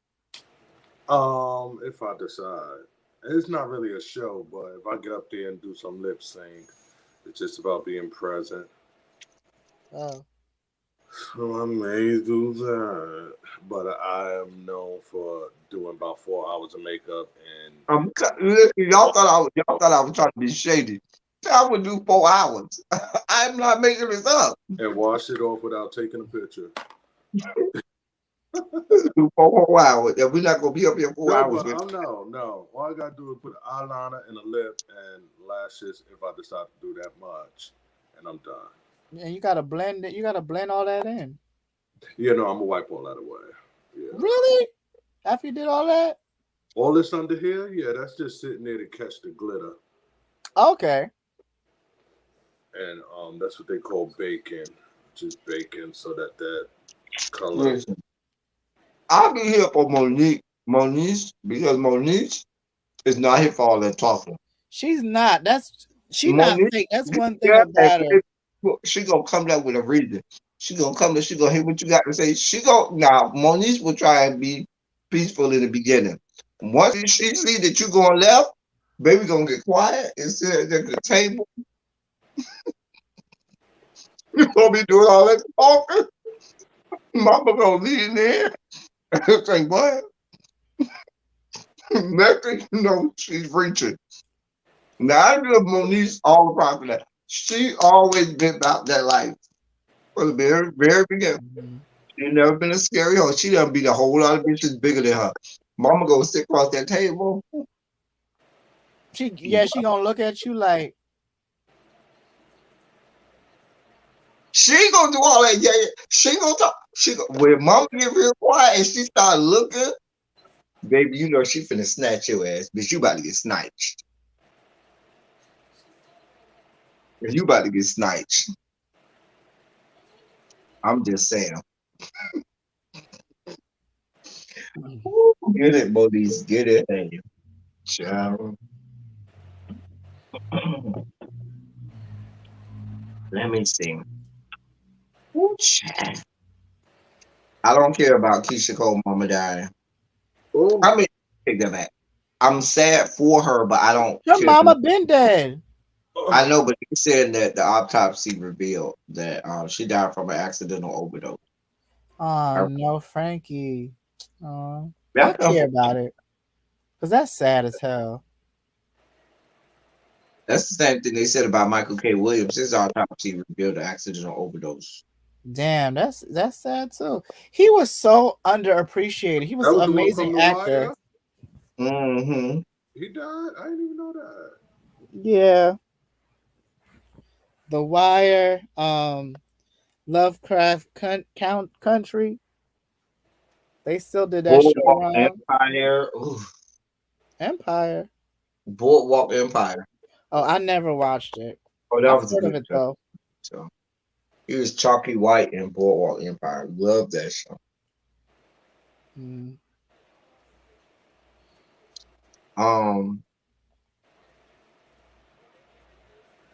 If I decide, it's not really a show, but if I get up there and do some lip sync, it's just about being present. Oh. So I may do that, but I am known for doing about 4 hours of makeup and Listen, y'all thought I was trying to be shady. I would do 4 hours. I'm not making this up. wash it off without taking a picture. Do 4 hours. And we're not gonna be up here four No, hours. but I'm no. All I gotta do is put eyeliner and a lip and lashes if I decide to do that much, and I'm done. Yeah, you gotta blend it. You gotta blend all that in. Yeah, no, I'm gonna wipe all that away. Yeah. Really? After you did all that? All this under here, yeah, that's just sitting there to catch the glitter. Okay. And that's what they call baking. Just baking so that color. Listen, I'll be here for Monique, because Monique is not here for all that talking. She's not. She not Monique, fake. That's one thing yeah, about her. she gonna come up with a reason. She gonna come and she gonna hear what you got to say. Now Monique will try and be peaceful in the beginning. Once she see that you going left, baby gonna get quiet and sit at the table. You gonna be doing all that talking. Mama gonna lean in and say, what? Next thing you know, she's reaching. Now I give Monique all the proper that. She always been about that life. From the very, very beginning. Mhm. She never been a scary hoe. She done beat a whole lot of bitches bigger than her. Mama gonna sit across that table. She gonna look at you like, She ain't gonna do all that. Yeah. She ain't gonna talk. When mama get real quiet and she start looking, baby, you know she finna snatch your ass. Bitch, you about to get snatched. You about to get snatched. I'm just saying. Ooh, get it, Monique. Get it. Hey, child. Let me see. Ooh, child. I don't care about Keisha Cole mama dying. Oh, I mean, take that back. I'm sad for her, but I don't your care. mama been dead. I know, but you said that the autopsy revealed that she died from an accidental overdose. Oh no, Frankie. Oh, I That's care unfortunate. about it. Cause that's sad as hell. That's the same thing they said about Michael K. Williams. His autopsy revealed an accidental overdose. Damn, that's sad too. He was so underappreciated. He was that an was the one amazing from The actor. Wire. Mm-hmm. He died. I didn't even know that. Yeah. The Wire, Lovecraft Country. They still did that show Boardwalk around. Empire. Ooh. Empire. Boardwalk Empire. Oh, I never watched it. Oh, that I've was a heard of good it show. though. So he was Chalky White in Boardwalk Empire. Love that show. Mm.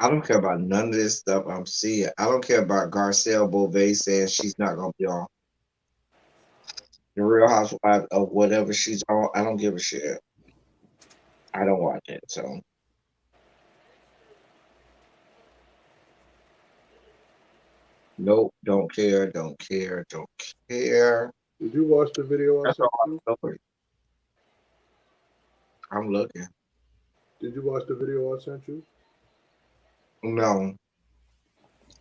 I don't care about none of this stuff I'm seeing. I don't care about Garcelle Beauvais saying she's not gonna be on the Real Housewives of whatever she's on. I don't give a shit. I don't watch it, so nope, don't care, don't care, don't care. Did you watch the video I That's sent all you? I'm looking. Did you watch the video I sent you? No.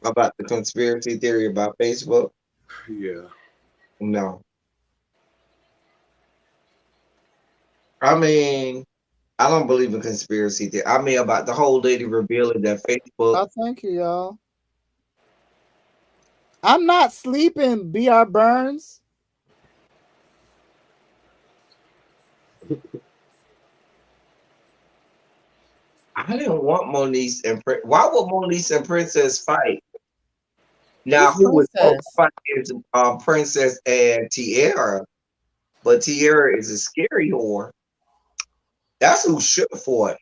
About the conspiracy theory about Facebook? Yeah. No. I mean, I don't believe in conspiracy theory. I mean, about the whole lady revealing that Facebook. Oh, thank you, y'all. I'm not sleeping, BR Burns. I didn't want Monique and why would Monique and Princess fight? Now, Who's who would Princess? fight is Princess and Tierra, but Tierra is a scary whore. That's who should have fought.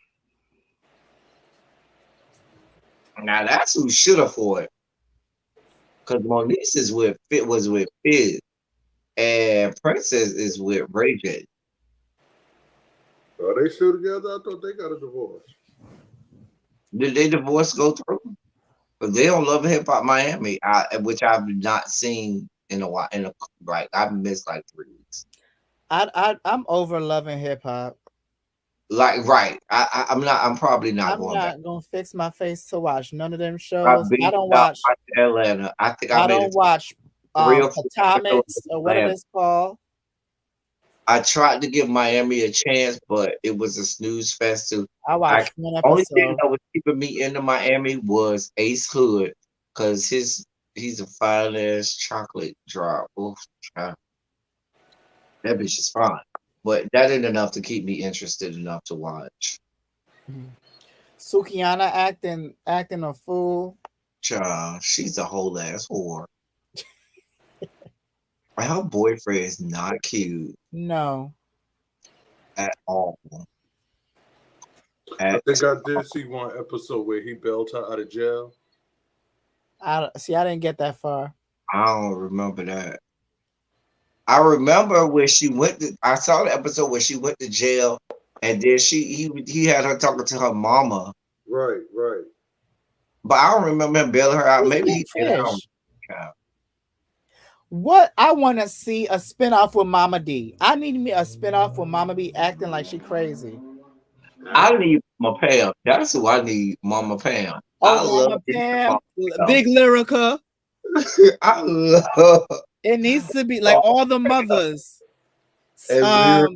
Now that's who should have fought. Because Monique was with Fizz, and Princess is with Ray J. Are they still together? I thought they got a divorce. Did they divorce go through? But they don't love hip hop Miami, which I've not seen in a while. Like I've missed like 3 weeks. I'm over loving hip hop. Like right, I'm not. I'm probably not I'm going back. not gonna fix my face to watch none of them I've shows. been I don't out watch. to Atlanta. I think I I made don't it watch 3 or 4 episodes Atomics of or whatever Atlanta. it's called. I tried to give Miami a chance, but it was a snooze fest too. I I watched one only thing episode. that was keeping me into Miami was Ace Hood, cause he's a fine ass chocolate drop. Oof, child, that bitch is fine, but that ain't enough to keep me interested enough to watch. Mhm. Sukiana acting a fool. Child, she's a whole ass whore. Her boyfriend is not cute No, at all. I At think I did see one episode where he bailed her out of jail. I see. I didn't get that far. I don't remember that. I remember when she went to. I saw the episode where she went to jail, and then he had her talking to her mama. Right, right. But I don't remember him bailing her out. Who's Maybe Big he did. I don't Fish? know. What I want to see a spinoff with Mama D. I need me a spinoff with Mama B acting like she crazy. I need Mama Pam. That's who I need, Mama Pam. Oh, I love Mama it. Pam, Big Lyrica. I love It needs to be like all the mothers. and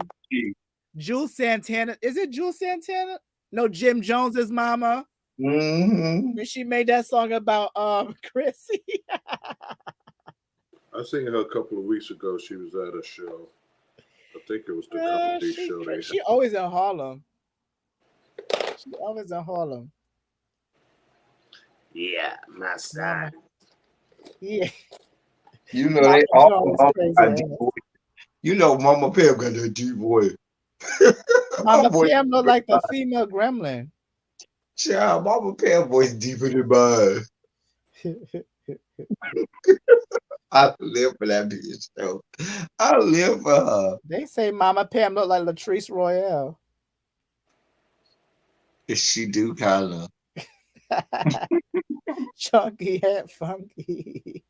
Jules Santana. Is it Jules Santana? No, Jim Jones's mama. Mm-hmm. When she made that song about Chrissy. I seen her a couple of weeks ago. She was at a show. I think it was the comedy show they She had. always in Harlem. She always in Harlem. Yeah, my side. Yeah. You know Mama they all Jones got crazy deep ass. voice. You know Mama Pam got that deep voice. Mama voice, Pam look like the female gremlin. child, Mama Pam voice deeper than mine. I live for that bitch though. I live for her. They say Mama Pam look like Latrice Royale. She do kind of. Chunky head funky.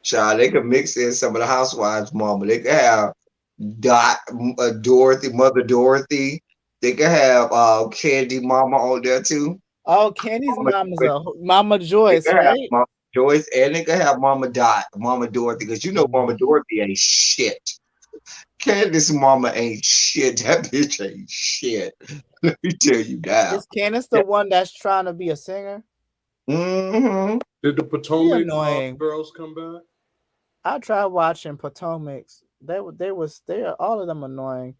Child, they could mix in some of the housewives' mama. They could have Dot, Dorothy, Mother Dorothy. They could have Candy Mama on there too. Oh, Kenny's mama's a Mama They Joyce, could have right? Mama Joyce, and they could have Mama Dot, Mama Dorothy, because you know Mama Mhm. Dorothy ain't shit. Candace's mama ain't shit. That bitch ain't shit. Let me tell you now. Is Candace the one that's trying to be a singer? Mm-hmm. Did the Potomac annoying. girls come back? I tried watching Potomac's. They are all of them annoying.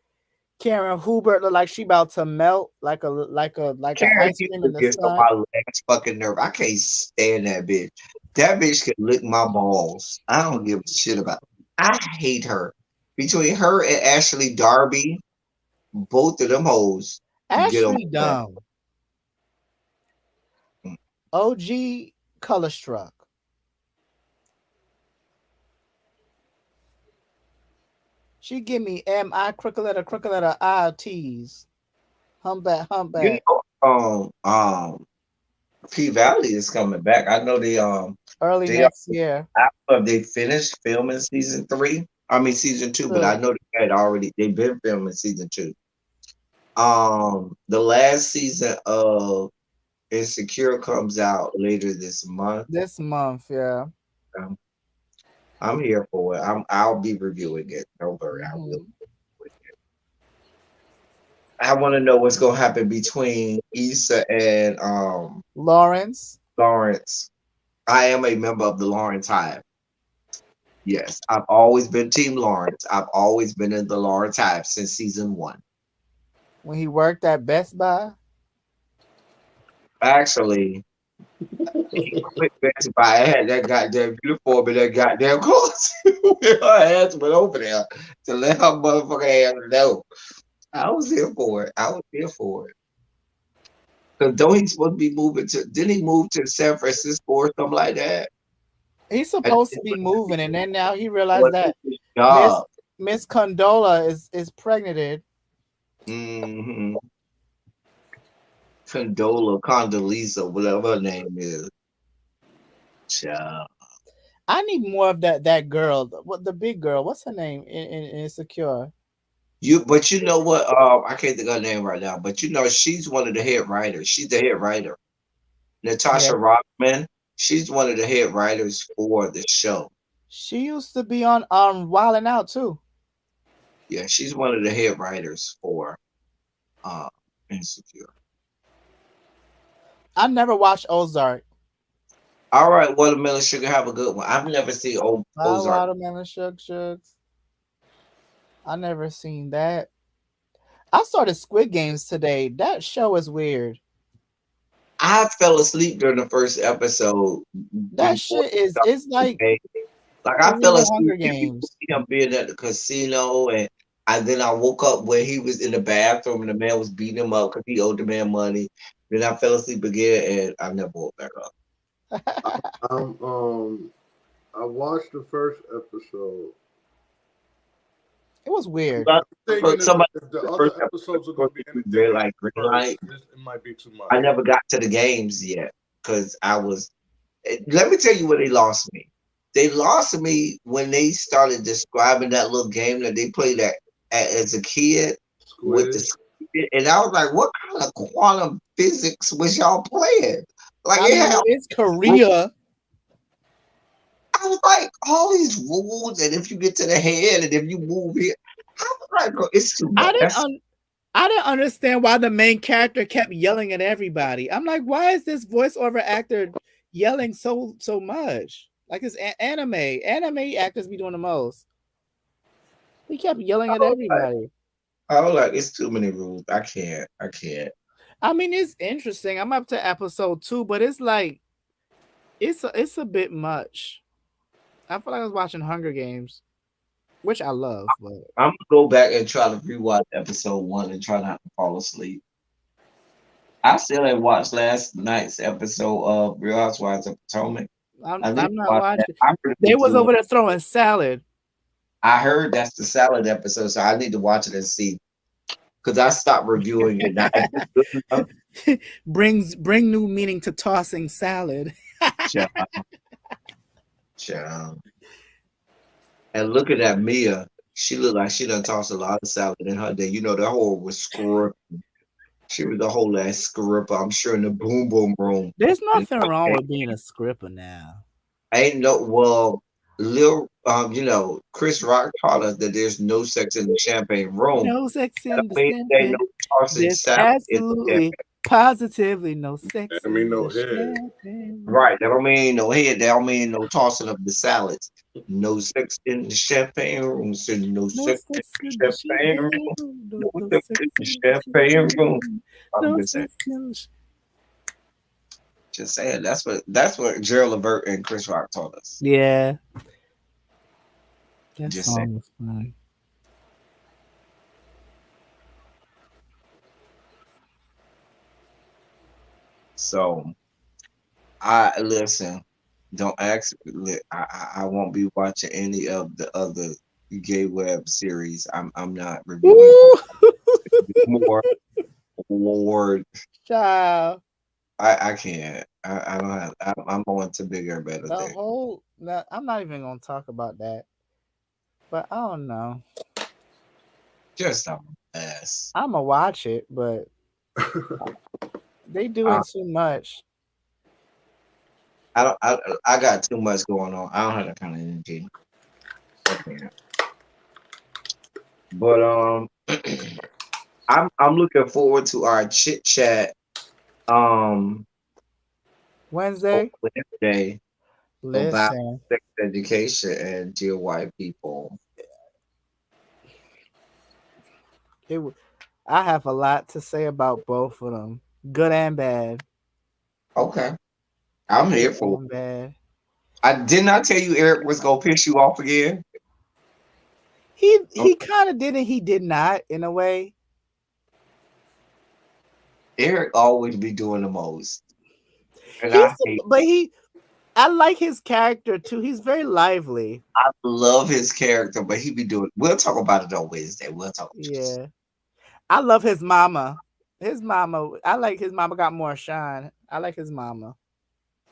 Karen Hubert look like she about to melt like a Karen ice cream in Houston the gets on sun. my last fucking nerve. I can't stand that bitch. That bitch can lick my balls. I don't give a shit about it. I hate her. Between her and Ashley Darby, both of them hoes get on Ashley my nerve. Dumb. OG Color Struck. She give me M-I crooked letter I T's. You Humpback. know, P Valley is coming back. I know Early they next year. after they finished filming season 3. I mean season 2, but I know they've been filming season 2. The last season of Insecure comes out later this month. This month, yeah. I'm here for it. I'll be reviewing it. Don't worry, I will. Mhm. I want to know what's gonna happen between Issa and Lawrence. Lawrence. I am a member of the Lawrence Hive. Yes, I've always been Team Lawrence. I've always been in the Lawrence Hive since season 1. When he worked at Best Buy. Actually, he quit Best Buy. I had that goddamn uniform and that goddamn clothes. Her ass went over there to let her motherfucking ass know. I was here for it. Cause don't he supposed to be moving to? Didn't he move to San Francisco or something like that? He's supposed to be moving, and then now he realized What that his job? Miss Condola is pregnant. Mm-hmm. Condoleezza, whatever her name is. Child. I need more of that girl. What the big girl? What's her name in Insecure? But you know what? I can't think of her name right now. But you know, she's one of the head writers. She's the head writer. Yeah, Natasha Rothman. She's one of the head writers for the show. she used to be on Wild 'N Out too. Yeah, she's one of the head writers for uh Insecure. I never watched Ozark. All right, Watermelon Sugar, have a good one. I've never seen My Ozark. watermelon shucks. I never seen that. I started Squid Games today. That show is weird. I fell asleep during the first episode That before shit is it's the like game. Like I fell Korean asleep Hunger and you could Games. see him being at the casino, and then I woke up where he was in the bathroom and the man was beating him up because he owed the man money. Then I fell asleep again and I never woke back up. I watched the first episode. It was weird. But Thinking somebody if the the other first episodes are episode going to be anything red like light, the green first, light. it might be too I much. never got to the games yet because I was. Let me tell you where they lost me. They lost me when they started describing that little game that they played as a kid with the Squid. squid, and I was like, "What kind of quantum physics was y'all playing?" Like I it mean, had. it's Korea. I was like, all these rules, and if you get to the head, and if you move here, I was like, "Oh, it's too I much." didn't That's un- I didn't understand why the main character kept yelling at everybody. I'm like, why is this voiceover actor yelling so much? Like it's anime. Anime actors be doing the most. He kept yelling I at was like, everybody. it's too many rules. I can't. I can't. I mean, it's interesting. I'm up to episode 2, but it's like it's a bit much. I feel like I was watching Hunger Games, which I love, but I'm gonna go back and try to rewatch episode 1 and try not to fall asleep. I still ain't watched last night's episode of Real Housewives of Potomac. I need I'm to not watch that. watching. I heard They it's was good. over there throwing salad. I heard that's the salad episode, so I need to watch it and see. Because I stopped reviewing it. Now, if it's good enough, Bring new meaning to tossing salad. child, child. And looking at Mia, she looked like she done tossed a lot of salad in her day. You know, that whole was script. She was a whole ass script, I'm sure, in the boom boom room. There's And nothing wrong with being a scripper now. ain't no well, Lil Chris Rock taught us that there's no sex in the champagne room. No sex That in the means there ain't champagne. no tossing There's salad in the absolutely, champagne. positively no sex I mean, in no the head. champagne room. Right. That don't mean no head. That don't mean no tossing of the salads. No sex in the champagne room. So no No sex in sex the in the champagne champagne room. room. No No sex sex in the in the champagne champagne room. room. I'm No just saying. sex in the Just saying. That's what Gerald Levert and Chris Rock taught us. Yeah, that Just saying. song was fun. So I listen. Don't ask. I won't be watching any of the other gay web series. I'm not reviewing Woo! more. Lord, Child, I can't. I don't have. I'm on to bigger and better the things. whole. I'm not even gonna talk about that. But I don't know. Just a mess. I'ma watch it, but they I, doing too much. I don't. I got too much going on. I don't have that kind of energy. I can't. But I'm looking forward to our chit chat on Wednesday. Wednesday about Listen, sex education and dear white people. it. I have a lot to say about both of them, good and bad. Okay, I'm Good here for and it. bad. I did not tell you Eric was gonna piss you off again. He kind of did and he did not in a way. Eric always be doing the most, and He's I hate. but he. I like his character too. He's very lively. I love his character, but he be doing. We'll talk about it on Wednesday. We'll talk. Yeah. I love his mama. His mama. I like his mama got more shine. I like his mama.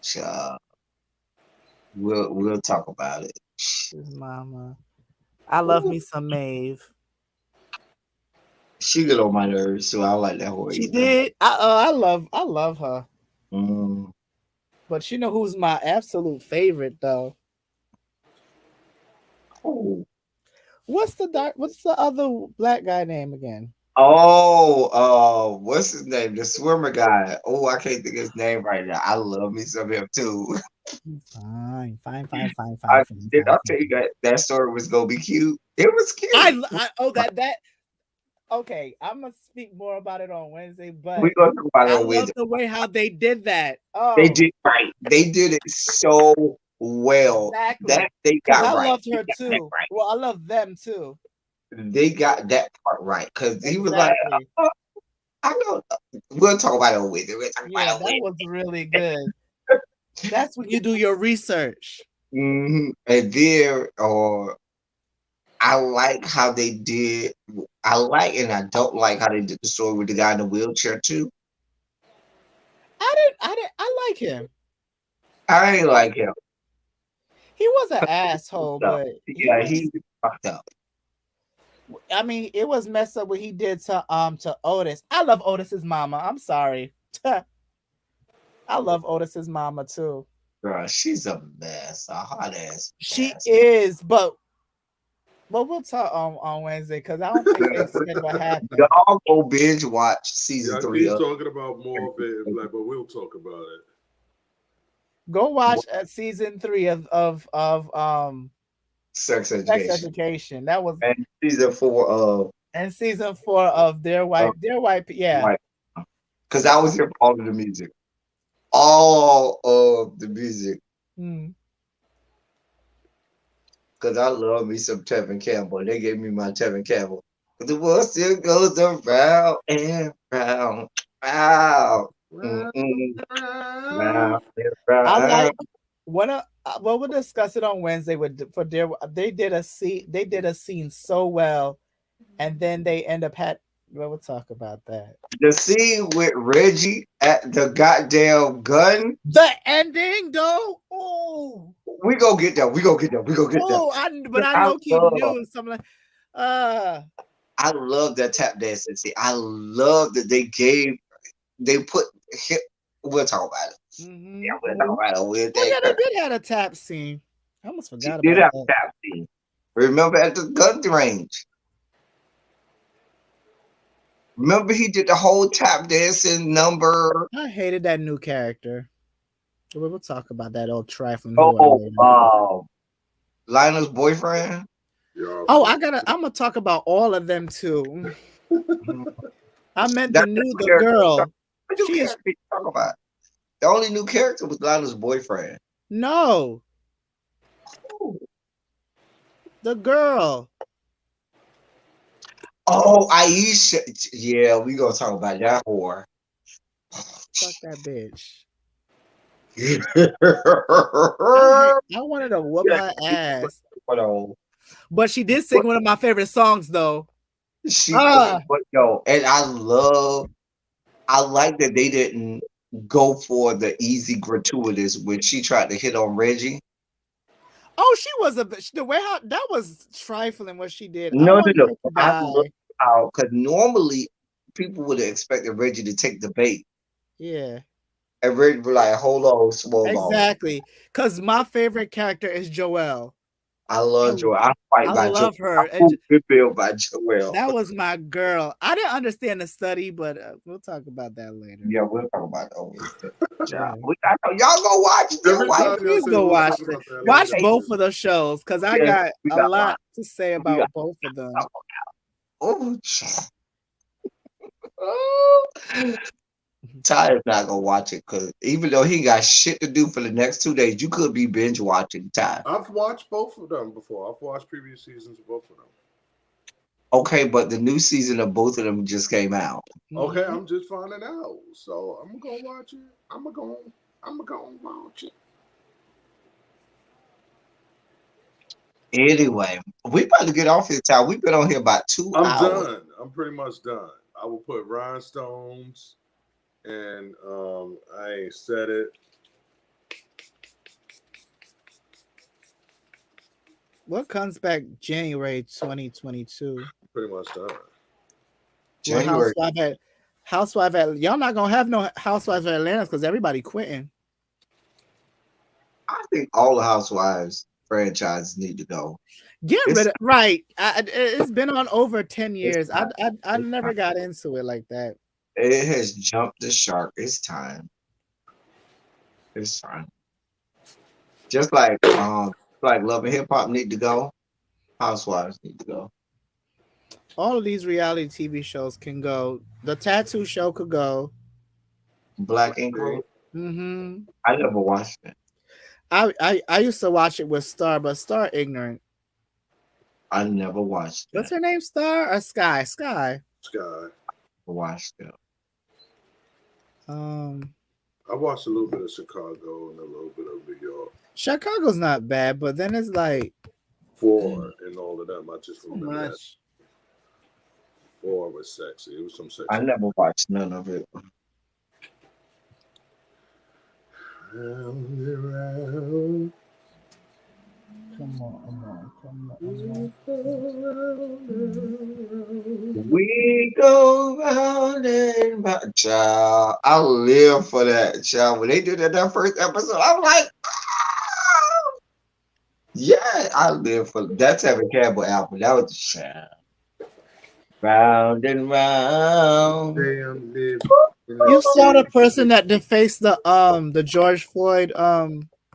Child, we'll talk about it. His mama. I love Ooh, me some Maeve. she get on my nerves, so I don't like that whole She either. did. I love her. Mm. But you know who's my absolute favorite though? Oh, What's the other black guy name again? what's his name? The swimmer guy. Oh, I can't think of his name right now. I love me some of him too. Fine, I did. fine. I tell you that story was gonna be cute. It was cute. That okay. I'm gonna speak more about it on Wednesday, We but gonna talk about it I on love Wednesday. the way how they did that. They Oh, did right. They did it so well. That exactly. they Because got I right. loved her too. Well, I love them too. They got that part right. Cause he was like, Exactly. oh, I know. We'll talk about it on Wednesday. We'll talk about Yeah, it on that Wednesday. was really good. That's when you do your research. And then, I like how they did. I like and I don't like how they did the story with the guy in the wheelchair too. I like him. I ain't like him. He was an asshole, So, but he yeah, was. he fucked up. I mean, it was messed up what he did to Otis. I love Otis's mama. I'm sorry. I love Otis's mama too. Girl, she's a mess, a hot ass She mess. is, but we'll talk on Wednesday because I don't think they said what happened. Y'all go binge watch Yeah, season I 3 keep of talking about more of it, like, but we'll talk about it. Go watch season 3 of Sex Sex Education Education. That was and season 4 of and season 4 of Dear White. Yeah. White. Because I was here for all of the music. All of the music. Hmm. Because I love me some Tevin Campbell. They gave me my Tevin Campbell. The world still goes around and round. Wow. Round and I round. like we'll discuss it on Wednesday with for Dear. They did a scene so well, and then they end up we'll talk about that. The scene with Reggie at the goddamn gun. The ending though. Oh, We go get that. We go get that. We go get that. but I I low key love, knew something like I love that tap dancing scene. I love that they put hip. We'll talk about it. mm-hmm. Yeah, we'll talk about it. Oh yeah, they did have a tap scene. I almost She forgot did about have that. a tap scene. Remember at the gun range. Remember he did the whole tap dancing number. I hated that new character. We'll talk about that old trifling Oh, whore. Lionel's boyfriend. Yeah, Oh, I'm gonna talk about all of them too. I meant the girl. She is talk about. The only new character was Lionel's boyfriend. no the girl. Oh, Aisha. Yeah, we gonna talk about that whore. Fuck that bitch. I I wanted to whoop her ass. But But she did sing one of my favorite songs though. she, but no, and I like that they didn't go for the easy gratuitous when she tried to hit on Reggie. Oh, she was the way how that was trifling what she did. No. I Because normally people would have expected Reggie to take the bait. Yeah. And Reggie be like, hold on, small Exactly. Because my favorite character is Joelle. I love Joelle. I fight I by love Joelle. her. I good feel by Joelle. That was my girl. I didn't understand the study, but we'll talk about that later. Yeah, we'll talk about that. Yeah. Y'all go watch it. Please go watch it. Watch both of those shows because I got a lot to say about both of them. Oh, Ty is not gonna watch it because even though he got shit to do for the next 2 days, you could be binge watching Ty. I've watched both of them before. I've watched previous seasons of both of them. Okay, but the new season of both of them just came out. Okay, I'm just finding out, so I'm gonna watch it. I'm gonna watch it. Anyway, we about to get off this time. We've been on here about 2 I'm hours. done. I'm pretty much done. I will put rhinestones, and I ain't said it. What comes back January 2022? Pretty much done. Well, January. Housewife at y'all not gonna have no Housewives of Atlanta because everybody quitting. I think all the Housewives franchises need to go. Get It's rid of right. It's been on over 10 it's years. time. I It's never time. got into it like that. It has jumped the shark. It's time. It's time. Just like Love and Hip Hop need to go. Housewives need to go. All of these reality TV shows can go. The tattoo show could go. Black Ink. See? Mm-hmm. I never watched it. I used to watch it with Star, but Star ignorant. I never watched What's that. her name? Star or Sky? Sky. Sky. Watched it. Um, I watched a little bit of Chicago and a little bit of New York. Chicago's not bad, but then it's like 4 and all of them. I just too remember that much. 4 was sexy. It was some sexy. I never watched none of it. Round and round. Come on. We go round and round. Child, I live for that, child. When they did that first episode, I'm like, "Ah." Yeah, I live for that's Evan Campbell album. That was the child. Round and round. Damn, live. You saw the person that defaced the George Floyd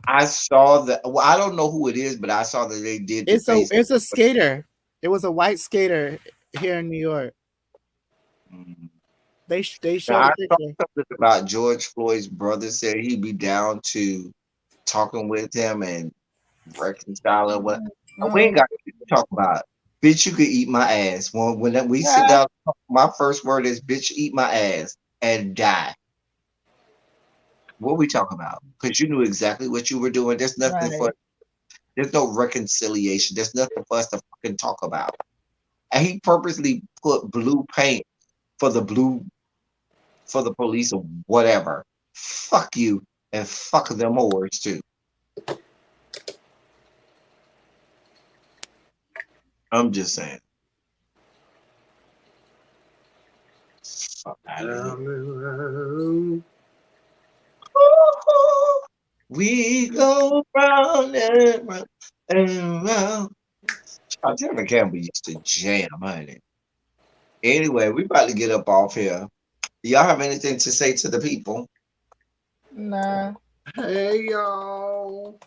I saw that. Well, I don't know who it is, but I saw that they did the face. it's a skater. It was a white skater here in New York. Mhm. They Now, showed I a saw picture. something about George Floyd's brother said he'd be down to talking with him and reconciling. What we ain't got to talk about. Bitch, you could eat my ass. When we sit down, my first word is, "Bitch, eat my ass and die." What we talking about? Because you knew exactly what you were doing. There's nothing for. Right. There's no reconciliation. There's nothing for us to fucking talk about. And he purposely put blue paint for the police or whatever. Fuck you and fuck them whores too. I'm just saying. Fuck out of here. Round and round. We go round and round and round. Child, Kevin Campbell used to jam, honey. Anyway, we about to get up off here. Y'all have anything to say to the people? Nah. Hey, y'all.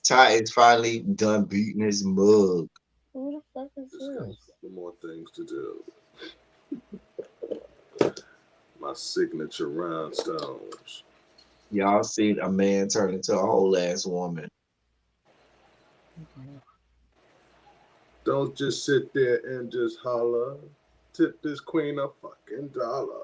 Ty is finally done beating his mug. Who the fuck is Just got this? some more things to do. My signature rhinestones. Y'all seen a man turn into a whole ass woman. Don't just sit there and just holler. Tip this queen a fucking dollar.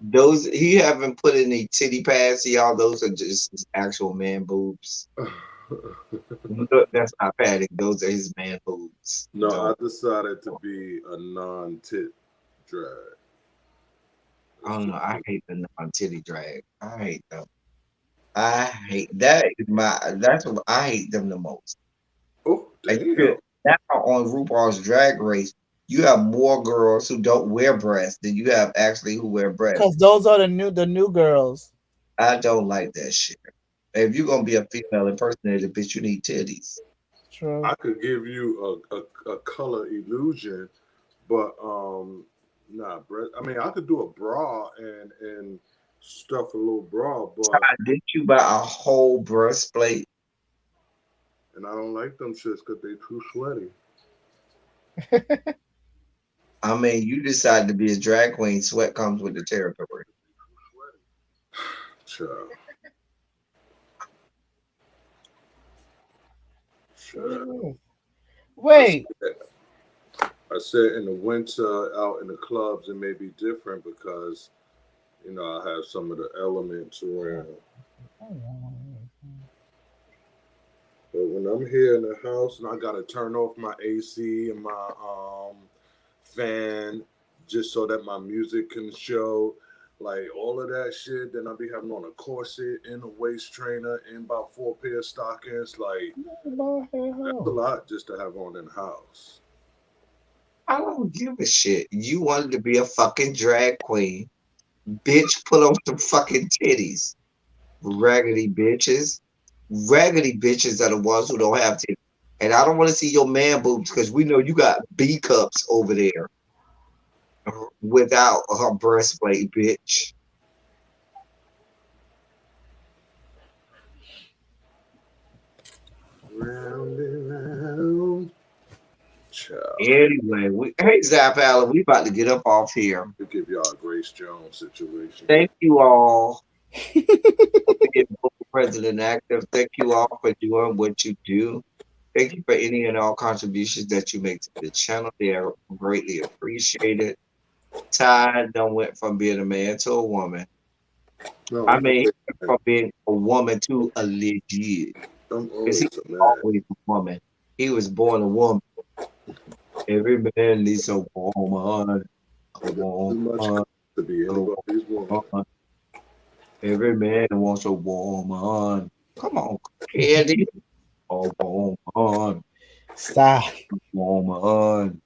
Those he haven't put any titty pads, y'all. Those are just his actual man boobs. Look, that's not padding. Those are his man boobs. No, I Don't- decided to be a non-tit drag. I don't know. I hate the non-titty drag. I hate them. I hate that. That's what I hate them the most. Oh, Like damn. now on RuPaul's Drag Race, you have more girls who don't wear breasts than you have actually who wear breasts. Because those are the new girls. I don't like that shit. If you're gonna be a female impersonator, bitch, you need titties. True. I could give you a color illusion, but nah, Brett. I mean, I could do a bra and stuff a little bra, but Didn't you buy a whole breastplate? and I don't like them shits because they too sweaty. I mean, you decided to be a drag queen. Sweat comes with the territory. Child. Wait. I said in the winter out in the clubs it may be different because you know I have some of the elements around. But when I'm here in the house and I gotta turn off my AC and my fan just so that my music can show, like all of that shit. Then I'll be having on a corset and a waist trainer and about 4 pair of stockings. Like that's a lot just to have on in the house. I don't give a shit. You wanted to be a fucking drag queen. Bitch, put on some fucking titties. Raggedy bitches. Raggedy bitches are the ones who don't have titties. And I don't want to see your man boobs because we know you got B cups over there without her breastplate, bitch. Round and round. Child. Anyway, hey Zap Allen, we about to get up off here. To give y'all a Grace Jones situation. Thank you all for being president active. Thank you all for doing what you do. Thank you for any and all contributions that you make to the channel. They are greatly appreciated. Ty done went from being a man to a woman. No, I mean, from being a woman to a legit. I'm Because he always a man. was always a woman. He was born a woman. Every man needs a woman. A Too much woman. to be anybody's woman. Every man wants a woman. Come on, Candy. A woman. Stop. Woman.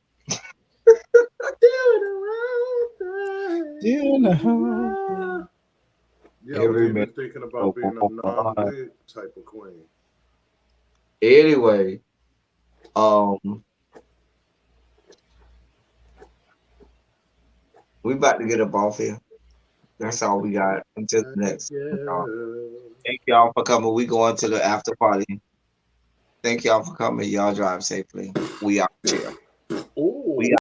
You know. Yeah, I was Every even man. thinking about being a non-wig type of queen. Anyway, we about to get up off here. That's all we got until the next. Yeah. Thank y'all for coming. We going to the after party. Thank y'all for coming. Y'all drive safely. We out here. Ooh. We